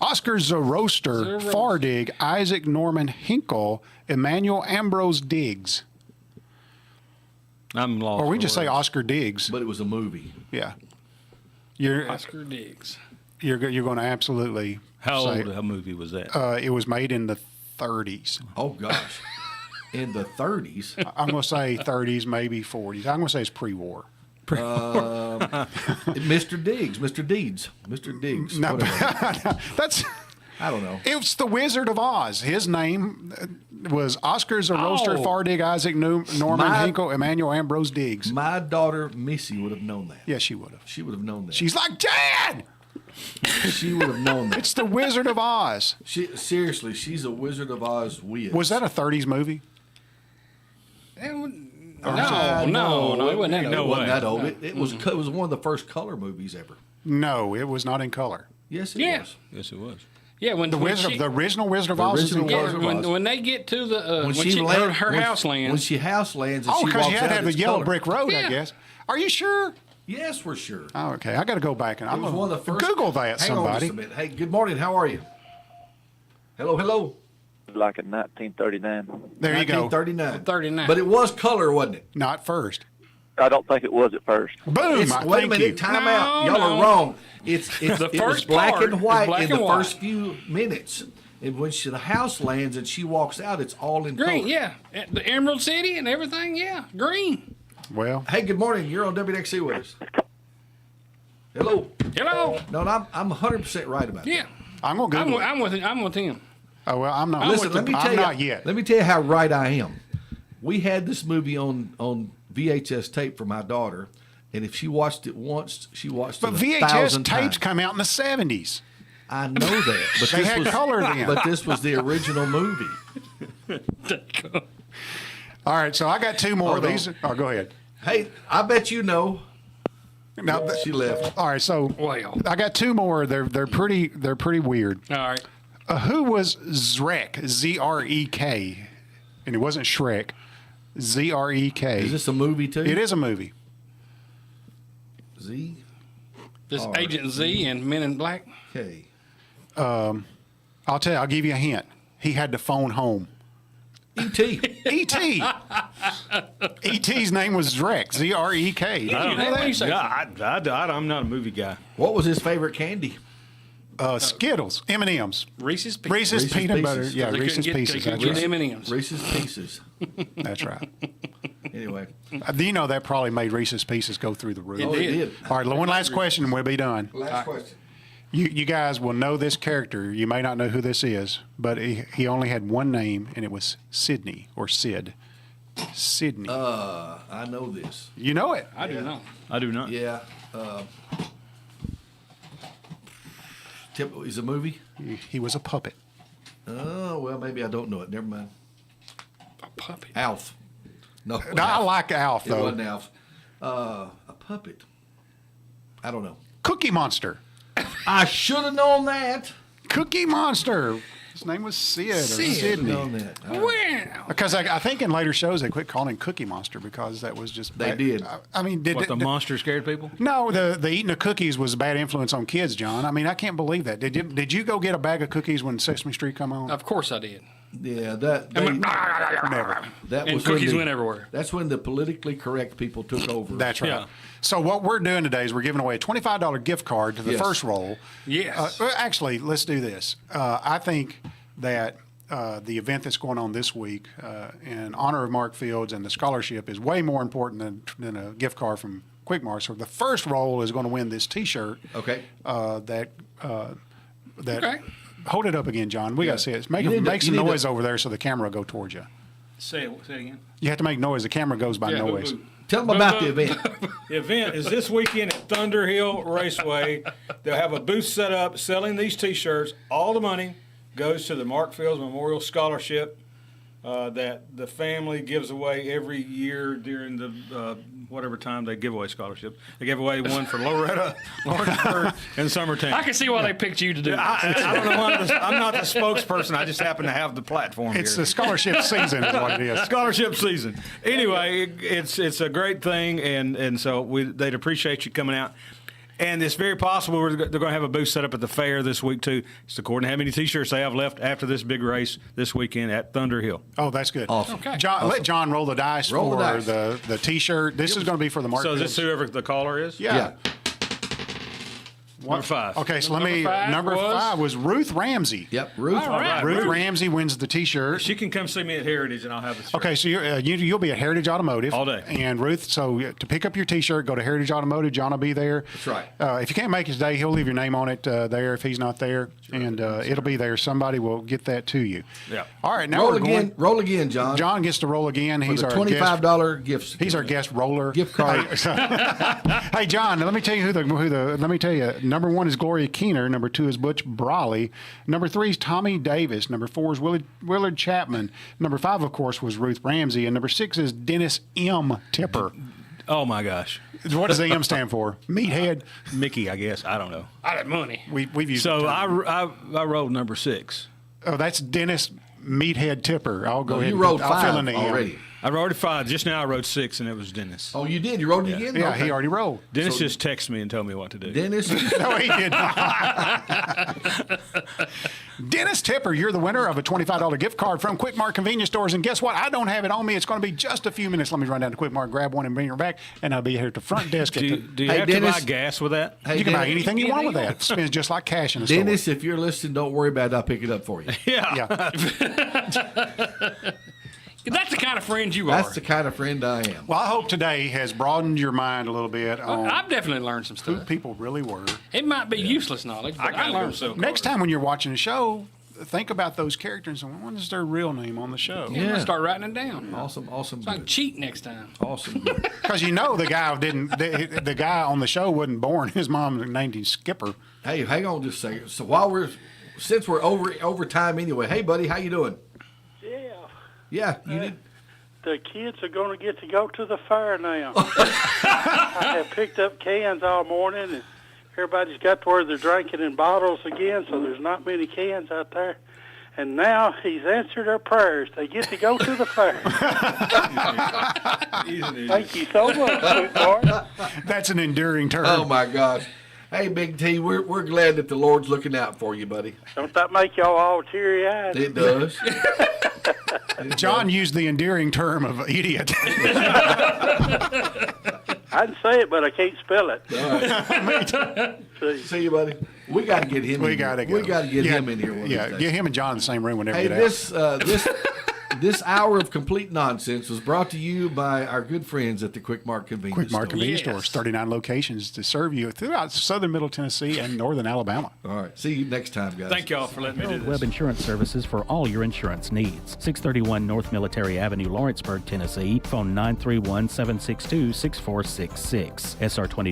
Oscar Zoroaster, Zoroaster. Fardig, Isaac Norman, Hinkle, Emmanuel, Ambrose Diggs. I'm lost. Or we just for say words. Oscar Diggs. But it was a movie. Yeah. You're Oscar Diggs. you're going to absolutely How say old a movie was that? it was made in the 30s. Oh, gosh. In the 30s. I'm going to say 30s, maybe 40s. I'm going to say it's pre-war. Mr. Diggs. Mr. Deeds. Mr. Diggs. No, Whatever. that's I don't know. it's the Wizard of Oz. His name was Oscar Zoroaster, Oh. Fardig, Isaac Norman, My- Hinkle, Emmanuel, Ambrose Diggs. My daughter, Missy, would have known that. Yes, she would have. She would have known that. She's like, Dad! She would have known that. It's the Wizard of Oz. Seriously, she's a Wizard of Oz whiz. Was that a 30s movie? No, No, it wasn't that It old. wasn't that old. It was one of the first color movies ever. No, it was not in color. Yes, it Yeah. was. Yes, it was. Yeah, when The when Wizard, she- the original Wizard of The Oz is in original color. Wizard of Oz. when they get to the When when she land- her when- house lands. When she house lands and Oh, she because walks you had to out, have the it's yellow color. brick road, I Yeah. guess. Are you sure? Yes, we're sure. Oh, okay. I got to go back and It I'm was one of the first. Google that, Hang on somebody. just a minute. Hey, good morning. How are you? Hello, hello. Like in 1939. There you go. 1939. 39. But it was color, wasn't it? Not first. I don't think it was at first. Boom! Wait a Thank minute. you. Time No, out. Y'all no. are wrong. It was first black part and is white black in and the white. first few minutes. And when the house lands and she walks out, it's all in green, color. yeah, the Emerald City and everything, yeah, green. Well, Hey, good morning. You're on WDXE with us. Hello. Hello, No, I'm 100% right about that. yeah. I'm going to Google it. I'm with him. Oh, well, I'm not. Listen, let me tell I'm you. not yet. Let me tell you how right I am. We had this movie on VHS tape for my daughter, and if she watched it once, she watched But it VHS 1,000 tapes times. come out in the 70s. I know that, but They had color then. But this was the original movie. All right, so I got two more of Hold on. these. Oh, go ahead. Hey, I bet you know. Now, She left. all right, so Well. I got two more. They're pretty weird. All right. Who was Zrek? Z-R-E-K, and it wasn't Shrek. Z-R-E-K. Is this a movie too? It is a movie. Z This All right. Agent Z and Men in Black. K. I'll tell you. I'll give you a hint. He had to phone home. E.T. E.T. E.T.'s name was Zrek. Z-R-E-K. Did you know that? Yeah, I'm not a movie guy. What was his favorite candy? Skittles, M&M's, Reese's Pieces. Reese's peanut Pieces. butter. Yeah, They couldn't Reese's get- they Pieces. couldn't That's get right. M&Ms. Reese's Pieces. That's right. Anyway. You know that probably made Reese's Pieces go through the roof. It Oh, did. it did. All right, one last question and we'll be done. Last question. You guys will know this character. You may not know who this is, but he only had one name, and it was Sidney or Sid. Sidney. I know this. You know it. I do not. I do not. Yeah. Is a movie? He was a puppet. Oh, well, maybe I don't know it. Never mind. A puppet. Alf. No, it No, I wasn't like Alf, It though. wasn't Alf. A puppet. I don't know. Cookie Monster. I should have known that. Cookie Monster. His name was Sid or Should Sidney. have known that. Wow. Because I think in later shows they quit calling him Cookie Monster because that was just They bad. did. I mean, What, the monster scared people? No, the eating of cookies was a bad influence on kids, John. I mean, I can't believe that. Did you go get a bag of cookies when Sesame Street come on? Of course I did. Yeah, that Never. that And was cookies when went everywhere. That's when the politically correct people took over. That's right. Yeah. So what we're doing today is we're giving away a $25 gift card to the Yes. first roll. Yes. Well, actually, let's do this. I think that the event that's going on this week in honor of Mark Fields and the scholarship is way more important than a gift card from Quik Mart. So the first roll is going to win this T-shirt. Okay. That Okay. hold it up again, John. We got to see it. Make You need to- some you need to- noise over there so the camera will go towards you. Say it again. You have to make noise. The camera goes by Yeah, noise. Tell them about the event. The event is this weekend at Thunder Hill Raceway. They'll have a booth set up selling these T-shirts. All the money goes to the Mark Fields Memorial Scholarship that the family gives away every year during the whatever time they give away scholarship. They give away one for Loretta, Lawrenceburg, and Summertown. I can see why they picked you to do it. I don't know why I'm not the spokesperson. I just happen to have the platform It's here. the scholarship season is what it is. Scholarship season. Anyway, it's a great thing, and so they'd appreciate you coming out. And it's very possible they're going to have a booth set up at the fair this week too. It's according to how many T-shirts they have left after this big race this weekend at Thunder Hill. Oh, that's good. Awesome. Okay. John, let John roll the dice Roll the for dice. the T-shirt. This is going to be for the Mark So is Fields. this whoever the caller is? Yeah. Number 5. Okay, so let Number me. five Number was? 5 was Ruth Ramsey. Yep, Ruth. All right. Ruth Ruth. Ramsey wins the T-shirt. She can come see me at Heritage, and I'll have the shirt. Okay, so you'll be at Heritage Automotive All day. And Ruth, so to pick up your T-shirt, go to Heritage Automotive. John will be there. That's right. If you can't make it today, he'll leave your name on it there if he's not there, and it'll be there. Somebody will get that to you. Yeah. All right, now Roll we're again. going. Roll again, John. John gets to roll again. For He's the our guest. $25 gift. He's our guest roller. Gift card. Hey, John, let me tell you let me tell you. Number 1 is Gloria Keener. Number 2 is Butch Brawley. Number 3 is Tommy Davis. Number 4 is Willard Chapman. Number 5, of course, was Ruth Ramsey. And number 6 is Dennis M. Tipper. Oh my gosh, What does the M stand for? Meathead. Mickey, I guess. I don't know. I had money. We've used So the term. I rolled number 6. Oh, that's Dennis Meathead Tipper. I'll go No, ahead. you rolled I'll fill 5 in the M. already. I wrote 5. Just now I wrote 6, and it was Dennis. Oh, you did? You wrote it again? Yeah, Okay. he already rolled. Dennis just texted me and told me what to do. Dennis. No, he did not. Dennis Tipper, you're the winner of a $25 gift card from Quik Mart convenience stores. And guess what? I don't have it on me. It's going to be just a few minutes. Let me run down to Quik Mart, grab one, and bring her back. And I'll be here at the front desk. Do you Hey, have Dennis. to buy gas with that? Hey, You can buy Dennis. anything you want with that. It spends just like cash in the store. Dennis, if you're listening, don't worry about it. I'll pick it up for you. Yeah. Yeah. That's the kind of friend you That's are. the kind of friend I am. Well, I hope today has broadened your mind a little bit on I've definitely learned some who stuff. people really were. It might be useless knowledge, but I learned something. Next time when you're watching the show, think about those characters and what is their real name on the show? I'm gonna start writing it down. Awesome. So I can cheat next time. Awesome. Because the guy didn't. The guy on the show wasn't born. His mom named him Skipper. Hey, hang on just a second. So since we're over time anyway, hey buddy, how you doing? Yeah. Yeah, you did. The kids are going to get to go to the fair now. I have picked up cans all morning, and everybody's got to where they're drinking in bottles again, so there's not many cans out there. And now he's answered our prayers. They get to go to the fair. Thank you so much, sweetheart. That's an enduring term. Oh my gosh. Hey, Big T, we're glad that the Lord's looking out for you, buddy. Don't that make y'all all teary-eyed? It does. John used the endearing term of idiot. I can say it, but I can't spell it. All right. See you, buddy. We got to get him. We got to go. We got to get him in here. Get him and John in the same room whenever Hey, we get out. this hour of complete nonsense was brought to you by our good friends at the Quik Mart Convenience Quik Mart Store. Convenience Stores, 39 locations to serve you throughout southern Middle Tennessee and northern Alabama. All right. See you next time, guys. Thank y'all for letting me do this. Web Insurance Services for all your insurance needs. 631 North Military Avenue, Lawrenceburg, Tennessee. Phone 931-762-6466. SR20